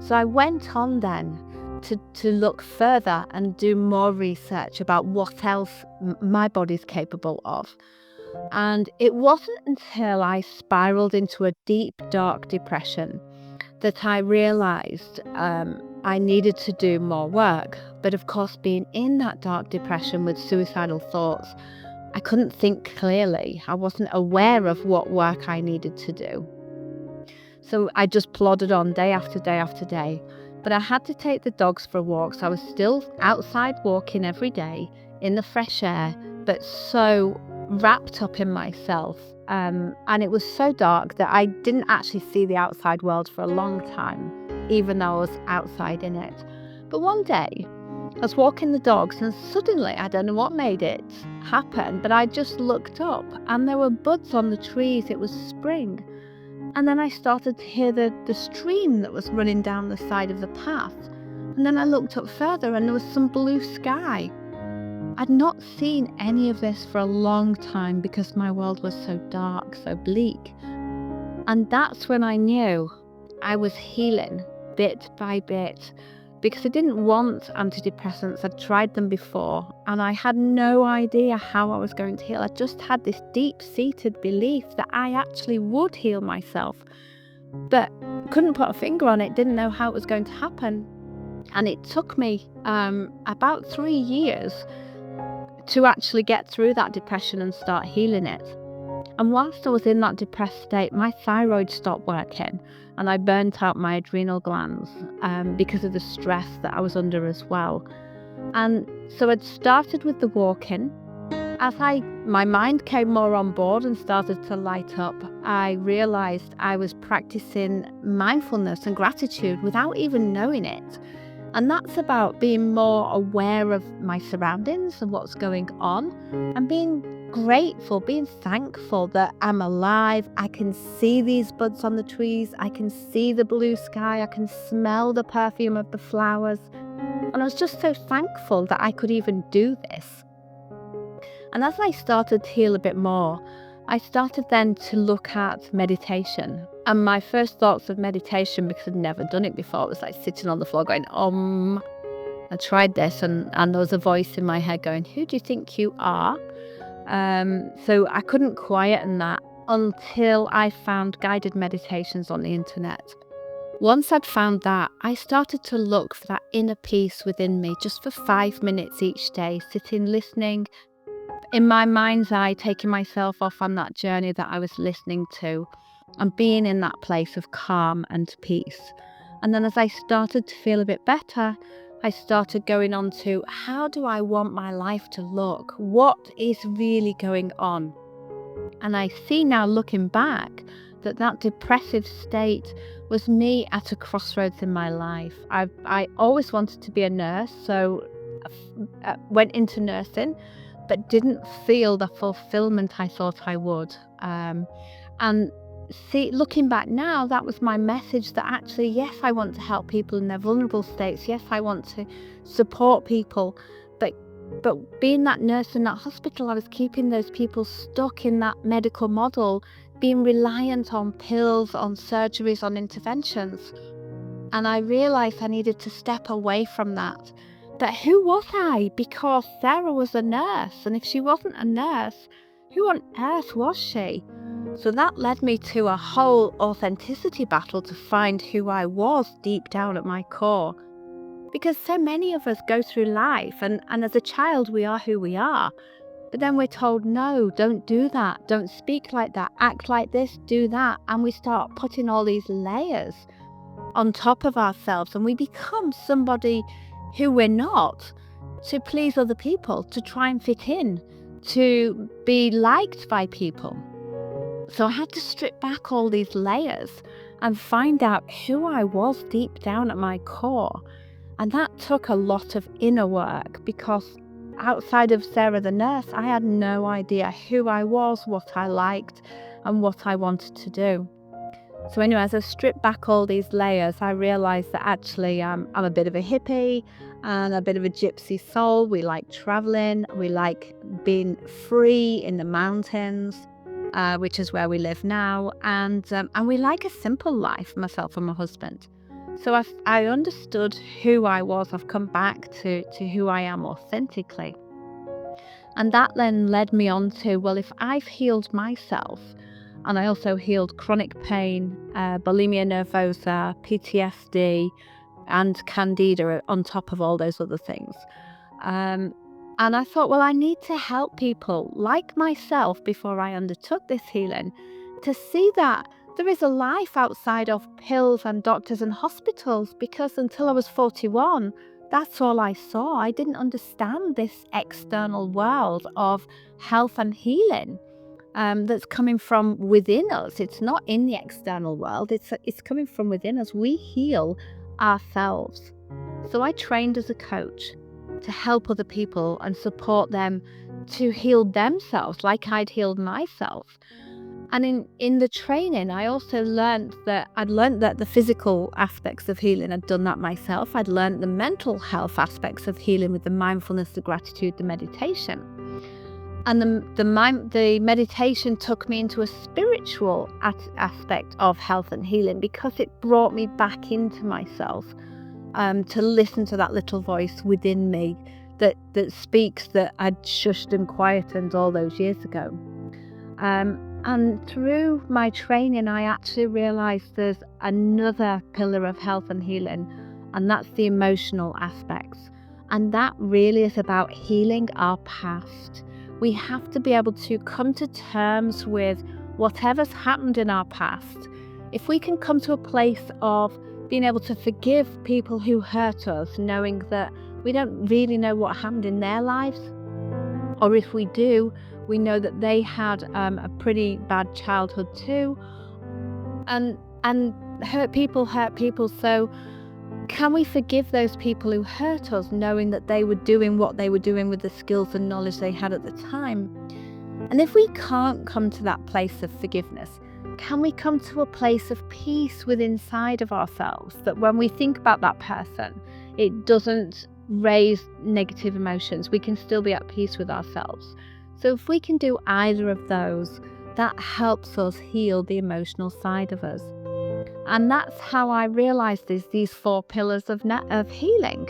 So I went on then to look further and do more research about what else my body's capable of. And it wasn't until I spiraled into a deep, dark depression that I realised I needed to do more work. But of course, being in that dark depression with suicidal thoughts, I couldn't think clearly. I wasn't aware of what work I needed to do. So I just plodded on day after day after day. But I had to take the dogs for a walk, so I was still outside walking every day in the fresh air, but so wrapped up in myself. And it was so dark that I didn't actually see the outside world for a long time, even though I was outside in it. But one day, I was walking the dogs, and suddenly, I don't know what made it happen, but I just looked up and there were buds on the trees. It was spring. And then I started to hear the stream that was running down the side of the path. And then I looked up further and there was some blue sky. I'd not seen any of this for a long time because my world was so dark, so bleak. And that's when I knew I was healing bit by bit, because I didn't want antidepressants. I'd tried them before and I had no idea how I was going to heal. I just had this deep-seated belief that I actually would heal myself, but couldn't put a finger on it, didn't know how it was going to happen. And it took me about 3 years to actually get through that depression and start healing it. And whilst I was in that depressed state, my thyroid stopped working and I burnt out my adrenal glands because of the stress that I was under as well. And so I'd started with the walking. As my mind came more on board and started to light up, I realized I was practicing mindfulness and gratitude without even knowing it. And that's about being more aware of my surroundings and what's going on, and being grateful, being thankful that I'm alive. I can see these buds on the trees. I can see the blue sky. I can smell the perfume of the flowers. And I was just so thankful that I could even do this. And as I started to heal a bit more, I started then to look at meditation. And my first thoughts of meditation, because I'd never done it before, was like sitting on the floor going, I tried this and there was a voice in my head going, who do you think you are? So I couldn't quieten that until I found guided meditations on the internet. Once I'd found that, I started to look for that inner peace within me, just for 5 minutes each day, sitting, listening, in my mind's eye, taking myself off on that journey that I was listening to, and being in that place of calm and peace. And then as I started to feel a bit better, I started going on to, how do I want my life to look? What is really going on? And I see now, looking back, that depressive state was me at a crossroads in my life. I always wanted to be a nurse, so I went into nursing, but didn't feel the fulfillment I thought I would. And see, looking back now, that was my message, that actually, yes, I want to help people in their vulnerable states. Yes, I want to support people. But being that nurse in that hospital, I was keeping those people stuck in that medical model, being reliant on pills, on surgeries, on interventions. And I realized I needed to step away from that. But who was I? Because Sarah was a nurse, and if she wasn't a nurse, who on earth was she? So that led me to a whole authenticity battle to find who I was deep down at my core. Because so many of us go through life, and as a child we are who we are. But then we're told, no, don't do that, don't speak like that, act like this, do that. And we start putting all these layers on top of ourselves, and we become somebody who we're not, to please other people, to try and fit in, to be liked by people. So I had to strip back all these layers and find out who I was deep down at my core. And that took a lot of inner work, because outside of Sarah the nurse, I had no idea who I was, what I liked, and what I wanted to do. So anyway, as I stripped back all these layers, I realized that actually I'm a bit of a hippie and a bit of a gypsy soul. We like traveling, we like being free in the mountains, which is where we live now, and we like a simple life, myself and my husband. So I understood who I was. I've come back to who I am authentically. And that then led me on to, well, if I've healed myself, and I also healed chronic pain, bulimia nervosa, PTSD, and candida on top of all those other things. And I thought, well, I need to help people like myself before I undertook this healing to see that there is a life outside of pills and doctors and hospitals, because until I was 41, that's all I saw. I didn't understand this external world of health and healing that's coming from within us. It's not in the external world. It's coming from within us. We heal ourselves. So I trained as a coach to help other people and support them to heal themselves like I'd healed myself. And in the training, I also learned that the physical aspects of healing, I'd done that myself. I'd learned the mental health aspects of healing with the mindfulness, the gratitude, the meditation. And the meditation took me into a spiritual aspect of health and healing, because it brought me back into myself, to listen to that little voice within me that speaks, that I'd shushed and quietened all those years ago. And through my training, I actually realised there's another pillar of health and healing, and that's the emotional aspects. And that really is about healing our past. We have to be able to come to terms with whatever's happened in our past. If we can come to a place of being able to forgive people who hurt us, knowing that we don't really know what happened in their lives, or if we do, we know that they had a pretty bad childhood too, and hurt people. So can we forgive those people who hurt us, knowing that they were doing what they were doing with the skills and knowledge they had at the time? And if we can't come to that place of forgiveness, can we come to a place of peace within inside of ourselves, that when we think about that person, it doesn't raise negative emotions? We can still be at peace with ourselves. So if we can do either of those, that helps us heal the emotional side of us. And that's how I realised these 4 pillars of healing,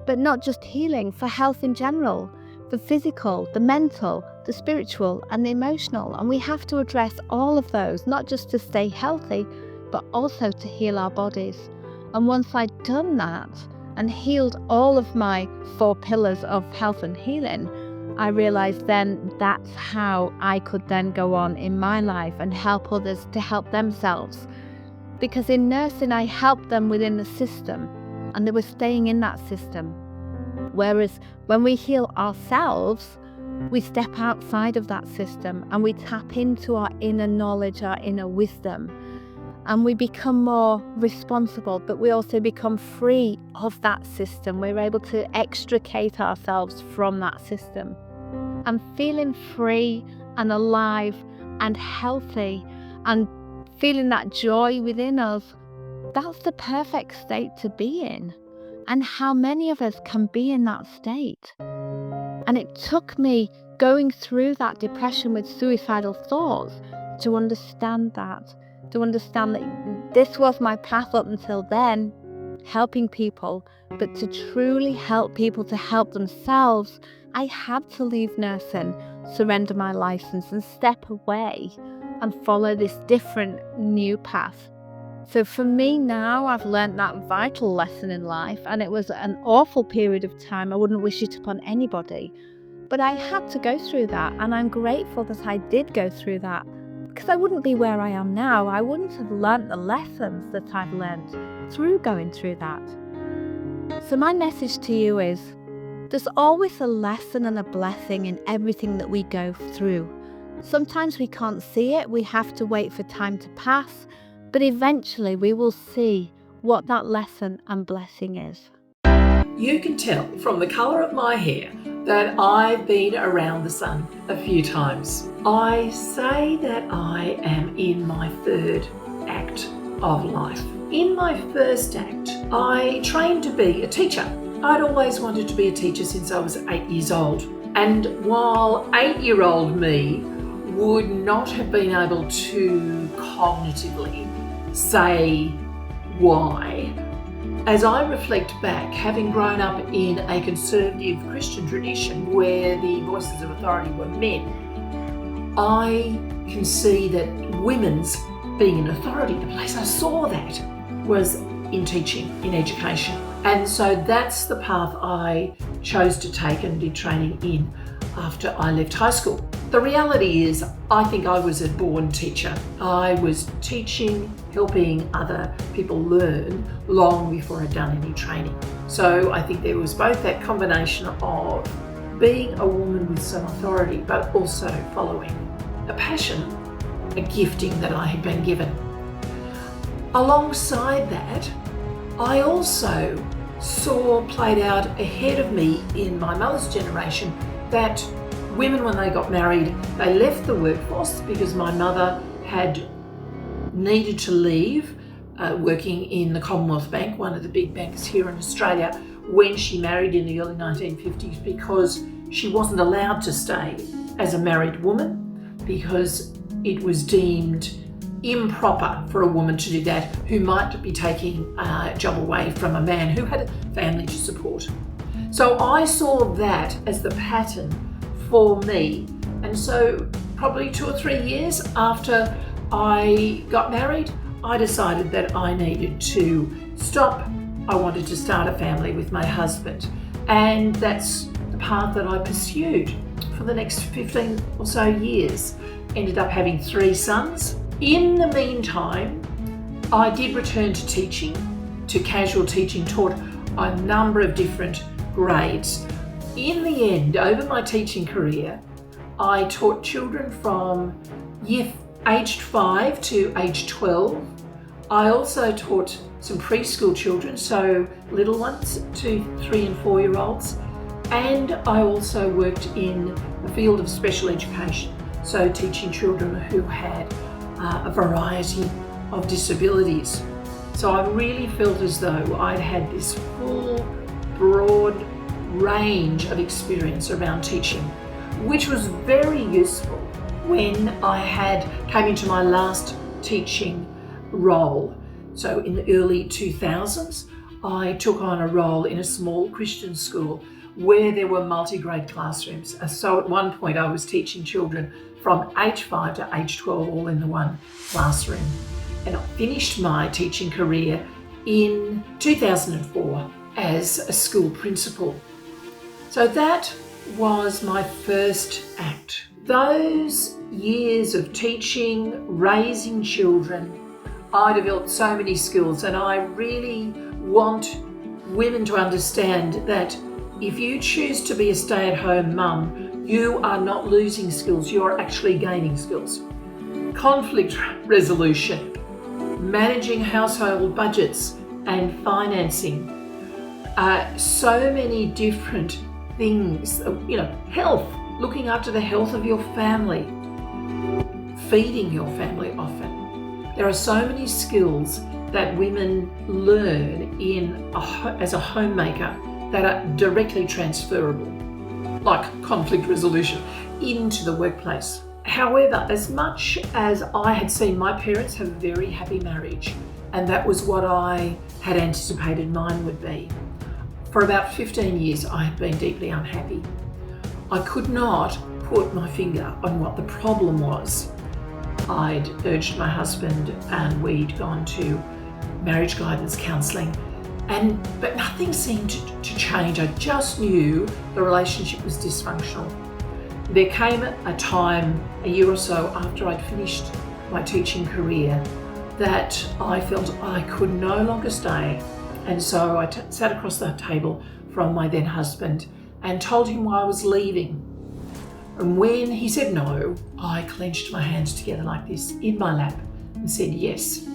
but not just healing, for health in general, the physical, the mental, the spiritual and the emotional. And we have to address all of those, not just to stay healthy, but also to heal our bodies. And once I'd done that and healed all of my 4 pillars of health and healing, I realised then that's how I could then go on in my life and help others to help themselves. Because in nursing, I helped them within the system, and they were staying in that system. Whereas when we heal ourselves, we step outside of that system and we tap into our inner knowledge, our inner wisdom, and we become more responsible, but we also become free of that system. We're able to extricate ourselves from that system. And feeling free and alive and healthy and feeling that joy within us, that's the perfect state to be in. And how many of us can be in that state? And it took me going through that depression with suicidal thoughts to understand that this was my path up until then, helping people. But to truly help people to help themselves, I had to leave nursing, surrender my license and step away and follow this different new path. So for me now, I've learned that vital lesson in life, and it was an awful period of time. I wouldn't wish it upon anybody, but I had to go through that, and I'm grateful that I did go through that, because I wouldn't be where I am now. I wouldn't have learnt the lessons that I've learnt through going through that. So my message to you is, there's always a lesson and a blessing in everything that we go through. Sometimes we can't see it, we have to wait for time to pass, but eventually we will see what that lesson and blessing is. You can tell from the colour of my hair that I've been around the sun a few times. I say that I am in my 3rd act of life. In my first act, I trained to be a teacher. I'd always wanted to be a teacher since I was 8 years old. And while 8-year-old me would not have been able to cognitively say why, as I reflect back, having grown up in a conservative Christian tradition where the voices of authority were men, I can see that women's being an authority, the place I saw that was in teaching, in education. And so that's the path I chose to take and did training in after I left high school. The reality is, I think I was a born teacher. I was teaching, helping other people learn long before I'd done any training. So I think there was both that combination of being a woman with some authority, but also following a passion, a gifting that I had been given. Alongside that, I also saw played out ahead of me in my mother's generation that women, when they got married, they left the workforce because my mother had needed to leave working in the Commonwealth Bank, one of the big banks here in Australia, when she married in the early 1950s, because she wasn't allowed to stay as a married woman because it was deemed improper for a woman to do that who might be taking a job away from a man who had a family to support. So I saw that as the pattern for me. And so probably 2 or 3 years after I got married, I decided that I needed to stop. I wanted to start a family with my husband. And that's the path that I pursued for the next 15 or so years. Ended up having 3 sons. In the meantime, I did return to teaching, to casual teaching, taught a number of different grades. In the end, over my teaching career, I taught children from aged 5 to age 12. I also taught some preschool children, so little ones, 2, 3 and 4 year olds. And I also worked in the field of special education, so teaching children who had a variety of disabilities. So I really felt as though I'd had this full, broad range of experience around teaching, which was very useful when I came into my last teaching role. So in the early 2000s, I took on a role in a small Christian school where there were multi-grade classrooms. So at one point I was teaching children from age 5 to age 12 all in the one classroom. And I finished my teaching career in 2004 as a school principal. So that was my first act. Those years of teaching, raising children, I developed so many skills, and I really want women to understand that if you choose to be a stay-at-home mum, you are not losing skills, you're actually gaining skills. Conflict resolution, managing household budgets and financing, so many different things, health, looking after the health of your family, feeding your family often. There are so many skills that women learn as a homemaker that are directly transferable, like conflict resolution, into the workplace. However, as much as I had seen my parents have a very happy marriage, and that was what I had anticipated mine would be, for about 15 years I had been deeply unhappy. I could not put my finger on what the problem was. I'd urged my husband and we'd gone to marriage guidance counselling, but nothing seemed to change. I just knew the relationship was dysfunctional. There came a time, a year or so after I'd finished my teaching career, that I felt I could no longer stay. And so I sat across the table from my then husband and told him why I was leaving. And when he said no, I clenched my hands together like this in my lap and said yes.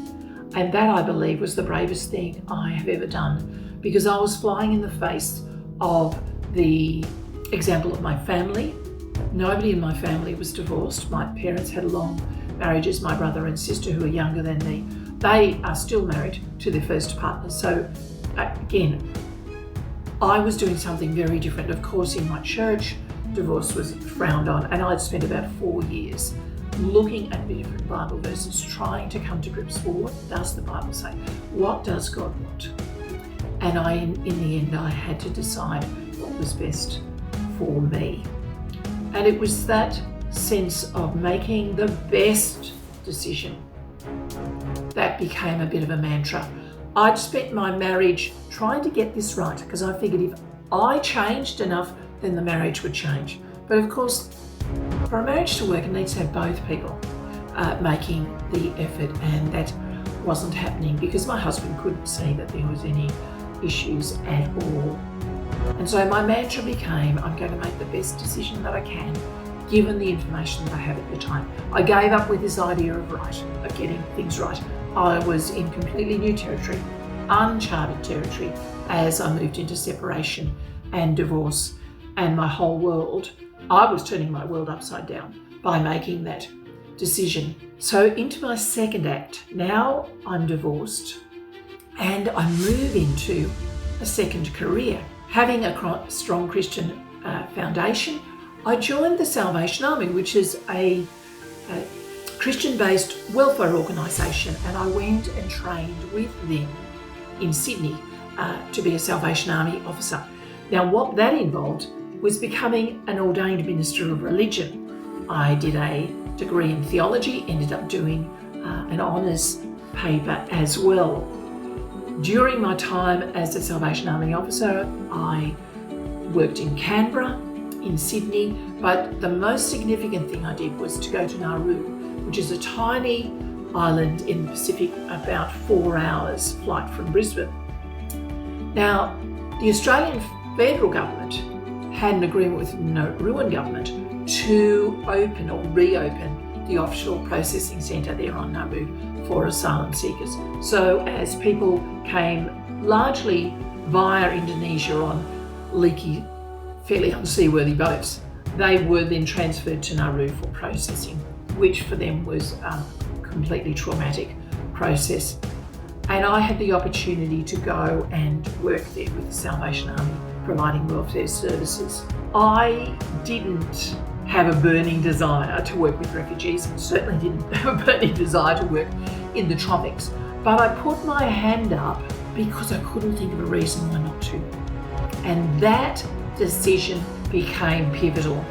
And that, I believe, was the bravest thing I have ever done, because I was flying in the face of the example of my family. Nobody in my family was divorced. My parents had long marriages. My brother and sister, who are younger than me, they are still married to their first partner. So again, I was doing something very different. Of course, in my church, divorce was frowned on, and I'd spent about 4 years looking at the different Bible verses, trying to come to grips with what does the Bible say? What does God want? And in the end, I had to decide what was best for me. And it was that sense of making the best decision that became a bit of a mantra. I'd spent my marriage trying to get this right, because I figured if I changed enough, then the marriage would change. But of course, for a marriage to work, it needs to have both people making the effort, and that wasn't happening because my husband couldn't see that there was any issues at all. And so my mantra became, I'm going to make the best decision that I can, given the information that I have at the time. I gave up with this idea of getting things right. I was in completely new territory, uncharted territory, as I moved into separation and divorce, and my whole world, I was turning my world upside down by making that decision. So into my second act, now I'm divorced and I move into a second career. Having a strong Christian foundation, I joined the Salvation Army, which is a Christian-based welfare organisation, and I went and trained with them in Sydney to be a Salvation Army officer. Now, what that involved was becoming an ordained minister of religion. I did a degree in theology, ended up doing an honours paper as well. During my time as a Salvation Army officer, I worked in Canberra, in Sydney, but the most significant thing I did was to go to Nauru, which is a tiny island in the Pacific, about 4 hours flight from Brisbane. Now, the Australian federal government had an agreement with the Nauruan government to open or reopen the offshore processing centre there on Nauru for asylum seekers. So as people came largely via Indonesia on leaky, fairly unseaworthy boats, they were then transferred to Nauru for processing, which for them was a completely traumatic process. And I had the opportunity to go and work there with the Salvation Army, providing welfare services. I didn't have a burning desire to work with refugees, and certainly didn't have a burning desire to work in the tropics. But I put my hand up because I couldn't think of a reason why not to. And that decision became pivotal.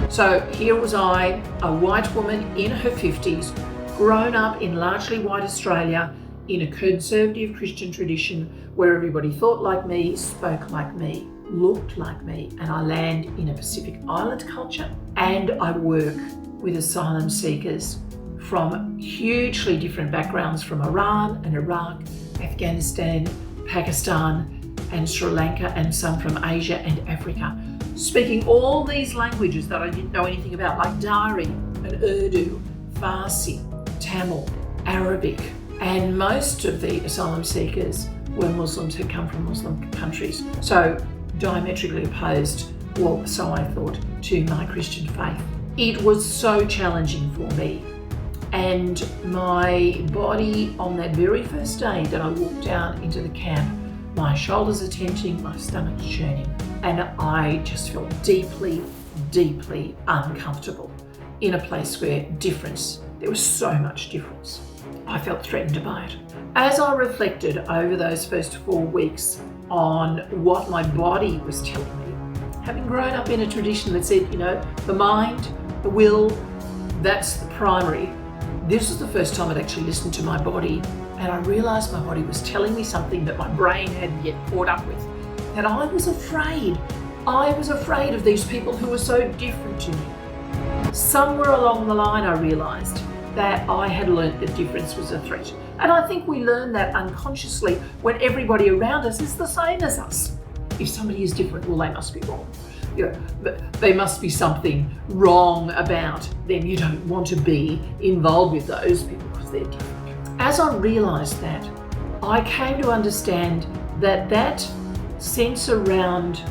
So here was I, a white woman in her 50s, grown up in largely white Australia, in a conservative Christian tradition where everybody thought like me, spoke like me, looked like me, and I land in a Pacific Island culture, and I work with asylum seekers from hugely different backgrounds, from Iran and Iraq, Afghanistan, Pakistan and Sri Lanka, and some from Asia and Africa, speaking all these languages that I didn't know anything about, like Dari and Urdu, Farsi, Tamil, Arabic. And most of the asylum seekers were Muslims who come from Muslim countries. So diametrically opposed, well, so I thought, to my Christian faith. It was so challenging for me. And my body, on that very first day that I walked down into the camp, my shoulders are tension, my stomach's churning, and I just felt deeply, deeply uncomfortable in a place where there was so much difference. I felt threatened by it. As I reflected over those first 4 weeks on what my body was telling me, having grown up in a tradition that said, the mind, the will, that's the primary, this was the first time I'd actually listened to my body, and I realised my body was telling me something that my brain hadn't yet caught up with, that I was afraid. I was afraid of these people who were so different to me. Somewhere along the line I realised that I had learnt that difference was a threat. And I think we learn that unconsciously when everybody around us is the same as us. If somebody is different, well, they must be wrong. There must be something wrong about them. You don't want to be involved with those people because they're different. As I realised that, I came to understand that sense around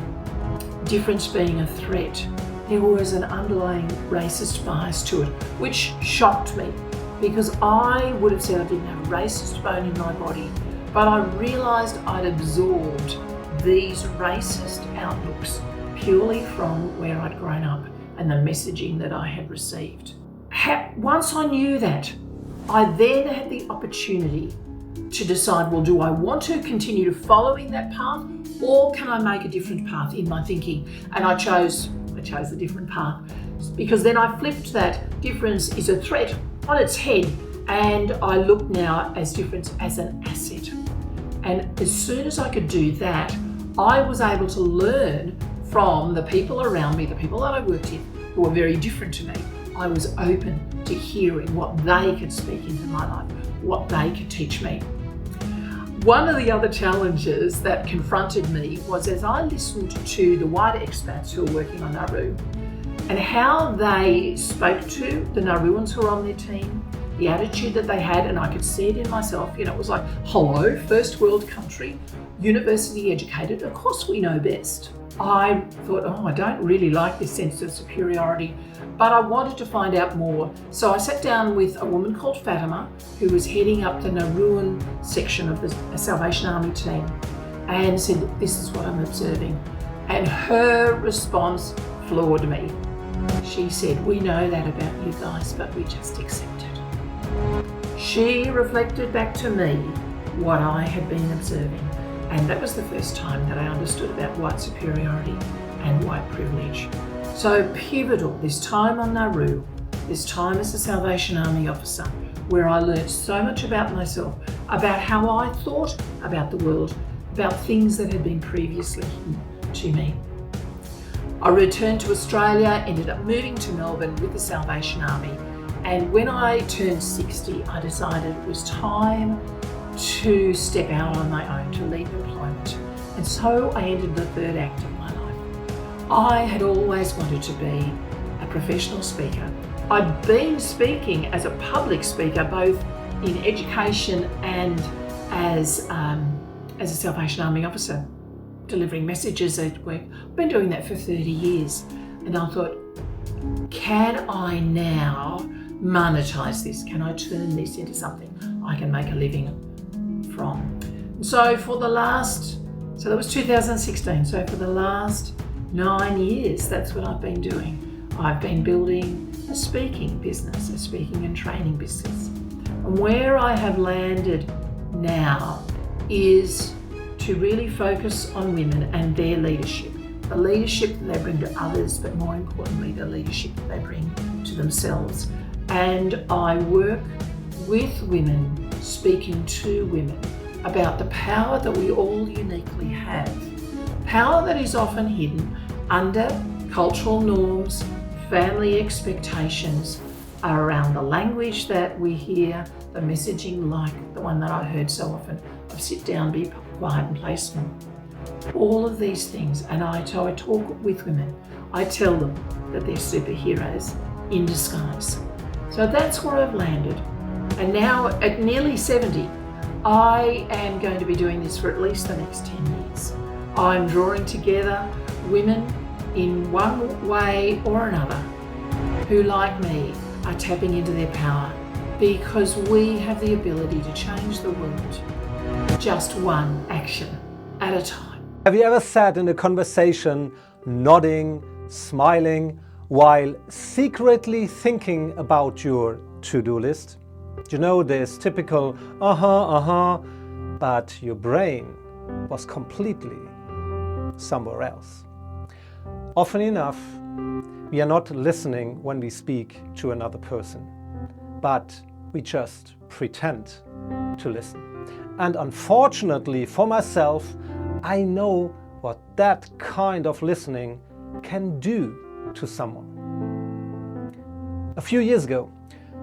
difference being a threat, there was an underlying racist bias to it, which shocked me, because I would have said I didn't have a racist bone in my body, but I realised I'd absorbed these racist outlooks purely from where I'd grown up and the messaging that I had received. Once I knew that, I then had the opportunity to decide, well, do I want to continue to follow in that path, or can I make a different path in my thinking? And I chose a different path, because then I flipped that difference is a threat on its head, and I look now as difference as an asset. And as soon as I could do that, I was able to learn from the people around me, the people that I worked with, who were very different to me. I was open to hearing what they could speak into my life, what they could teach me. One of the other challenges that confronted me was as I listened to the wider expats who were working on Nauru and how they spoke to the Nauruans who were on their team, the attitude that they had, and I could see it in myself. It was like, hello, first world country, university educated, of course we know best. I thought, oh, I don't really like this sense of superiority, but I wanted to find out more. So I sat down with a woman called Fatima, who was heading up the Nauruan section of the Salvation Army team, and said, this is what I'm observing. And her response floored me. She said, we know that about you guys, but we just accept it. She reflected back to me what I had been observing. And that was the first time that I understood about white superiority and white privilege. So pivotal, this time on Nauru, this time as a Salvation Army officer, where I learned so much about myself, about how I thought about the world, about things that had been previously hidden to me. I returned to Australia, ended up moving to Melbourne with the Salvation Army. And when I turned 60, I decided it was time to step out on my own, to leave employment. And so I entered the third act of my life. I had always wanted to be a professional speaker. I'd been speaking as a public speaker, both in education and as a Salvation Army officer, delivering messages at work. I've been doing that for 30 years. And I thought, can I now monetize this? Can I turn this into something I can make a living from? So that was 2016. So for the last 9 years, that's what I've been doing. I've been building a speaking business, a speaking and training business. And where I have landed now is to really focus on women and their leadership. The leadership that they bring to others, but more importantly, the leadership that they bring to themselves. And I work with women, speaking to women about the power that we all uniquely have. Power that is often hidden under cultural norms, family expectations, around the language that we hear, the messaging like the one that I heard so often of sit down, be quiet and play small. All of these things, and I talk with women. I tell them that they're superheroes in disguise. So that's where I've landed. And now at nearly 70, I am going to be doing this for at least the next 10 years. I'm drawing together women in one way or another who, like me, are tapping into their power, because we have the ability to change the world just one action at a time. Have you ever sat in a conversation nodding, smiling, while secretly thinking about your to-do list? You know, this typical but your brain was completely somewhere else. Often enough, we are not listening when we speak to another person, but we just pretend to listen. And unfortunately for myself, I know what that kind of listening can do to someone. A few years ago,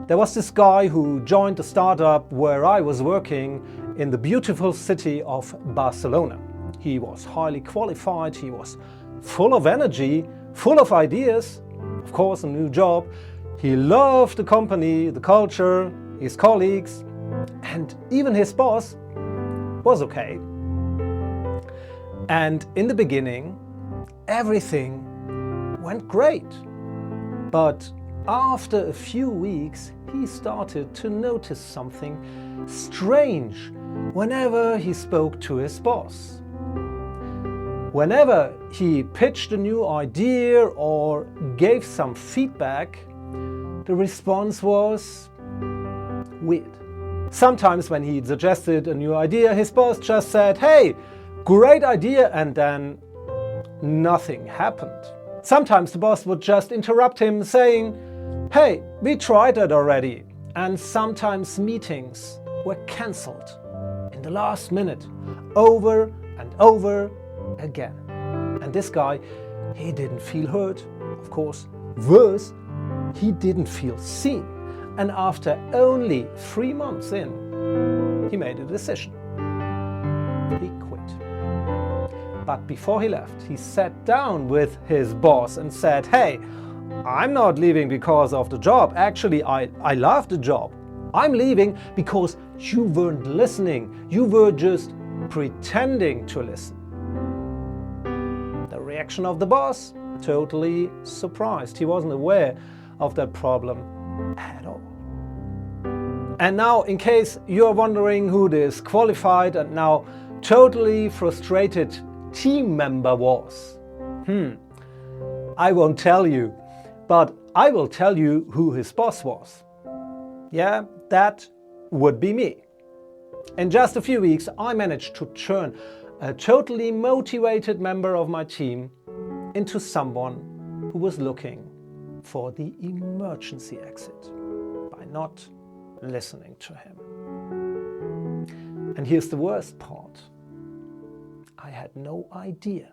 there was this guy who joined the startup where I was working in the beautiful city of Barcelona. He was highly qualified, he was full of energy, full of ideas, of course a new job. He loved the company, the culture, his colleagues, and even his boss was okay. And in the beginning, everything went great. But after a few weeks, he started to notice something strange whenever he spoke to his boss. Whenever he pitched a new idea or gave some feedback, the response was weird. Sometimes when he suggested a new idea, his boss just said, "Hey, great idea," and then nothing happened. Sometimes the boss would just interrupt him saying, "Hey, we tried that already." And sometimes meetings were cancelled in the last minute, over and over again. And this guy, he didn't feel heard. Of course, worse, he didn't feel seen. And after only 3 months in, he made a decision. He quit. But before he left, he sat down with his boss and said, "Hey, I'm not leaving because of the job. Actually, I love the job. I'm leaving because you weren't listening. You were just pretending to listen." The reaction of the boss? Totally surprised. He wasn't aware of that problem at all. And now, in case you're wondering who this qualified and now totally frustrated team member was, I won't tell you, but I will tell you who his boss was. Yeah, that would be me. In just a few weeks, I managed to turn a totally motivated member of my team into someone who was looking for the emergency exit by not listening to him. And here's the worst part. I had no idea.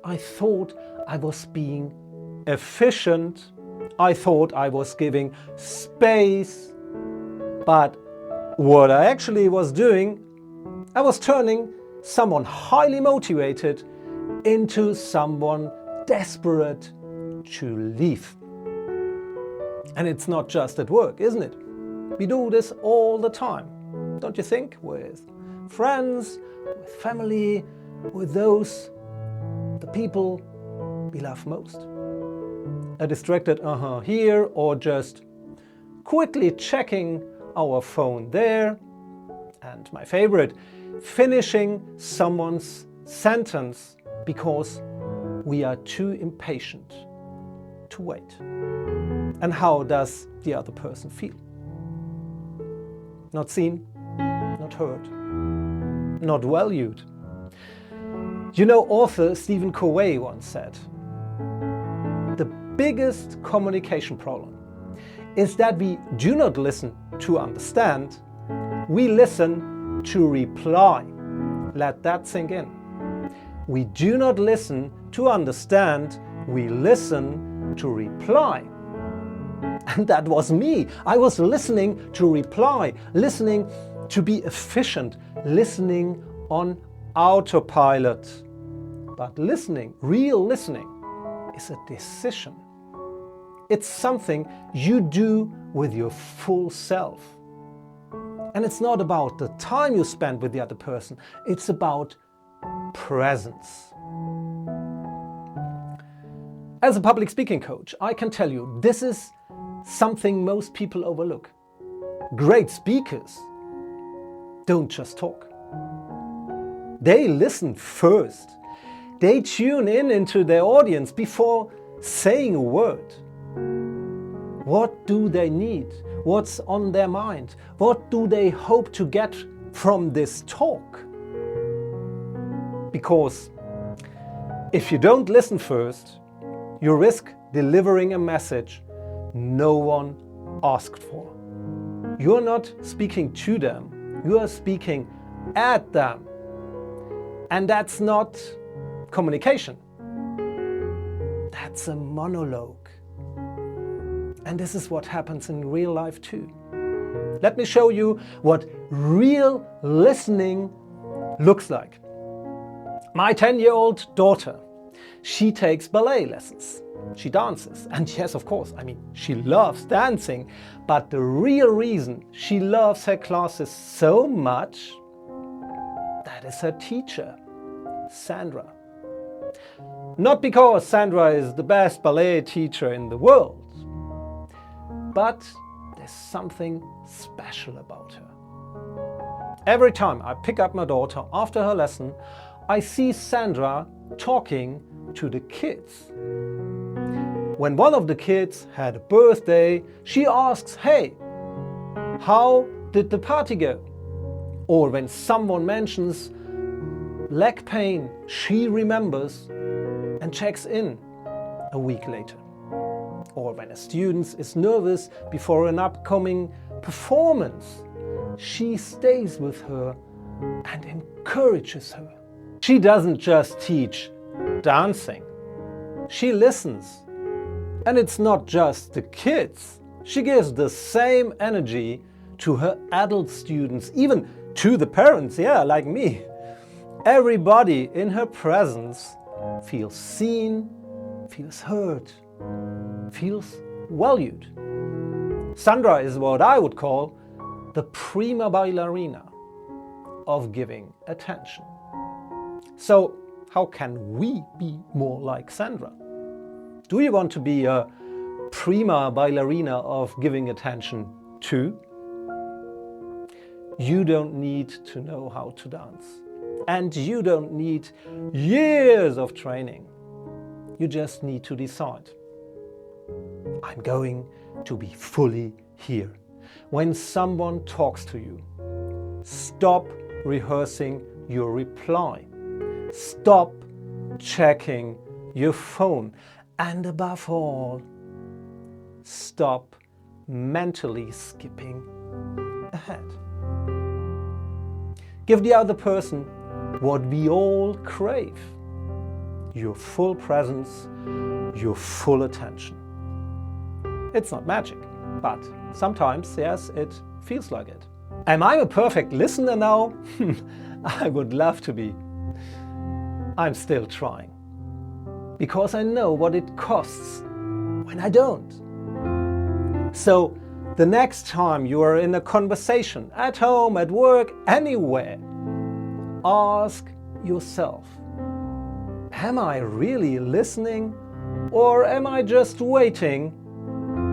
I thought I was being efficient. I thought I was giving space. But what I actually was doing, I was turning someone highly motivated into someone desperate to leave. And it's not just at work, isn't it? We do this all the time, don't you think? With friends, with family, with those, the people we love most. A distracted here, or just quickly checking our phone there. And my favorite, finishing someone's sentence because we are too impatient to wait. And how does the other person feel? Not seen, not heard, not valued. You know, author Stephen Covey once said, the biggest communication problem is that we do not listen to understand, we listen to reply. Let that sink in. We do not listen to understand, we listen to reply. And that was me. I was listening to reply, listening to be efficient, listening on autopilot. But listening, real listening, is a decision. It's something you do with your full self. And it's not about the time you spend with the other person, it's about presence. As a public speaking coach, I can tell you this is something most people overlook. Great speakers don't just talk. They listen first. They tune in into their audience before saying a word. What do they need? What's on their mind? What do they hope to get from this talk? Because if you don't listen first, you risk delivering a message no one asked for. You're not speaking to them, you are speaking at them. And that's not communication. That's a monologue. And this is what happens in real life too. Let me show you what real listening looks like. My 10-year-old daughter, she takes ballet lessons. She dances. And yes, of course, she loves dancing. But the real reason she loves her classes so much, that is her teacher, Sandra. Not because Sandra is the best ballet teacher in the world, but there's something special about her. Every time I pick up my daughter after her lesson, I see Sandra talking to the kids. When one of the kids had a birthday, she asks, "Hey, how did the party go?" Or when someone mentions leg pain, she remembers and checks in a week later. Or when a student is nervous before an upcoming performance, she stays with her and encourages her. She doesn't just teach dancing, she listens. And it's not just the kids. She gives the same energy to her adult students, even to the parents, like me. Everybody in her presence feels seen, feels heard, feels valued. Sandra is what I would call the prima ballerina of giving attention. So How can we be more like Sandra? Do you want to be a prima ballerina of giving attention too? You don't need to know how to dance. And you don't need years of training. You just need to decide. I'm going to be fully here. When someone talks to you, stop rehearsing your reply. Stop checking your phone. And above all, stop mentally skipping ahead. Give the other person what we all crave: your full presence, your full attention. It's not magic, but sometimes, yes, it feels like it. Am I a perfect listener now? I would love to be. I'm still trying, because I know what it costs when I don't. So the next time you are in a conversation, at home, at work, anywhere, ask yourself, am I really listening, or am I just waiting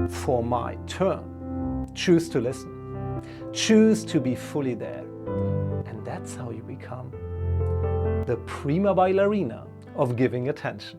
for my turn? Choose to listen. Choose to be fully there. And that's how you become the prima ballerina of giving attention.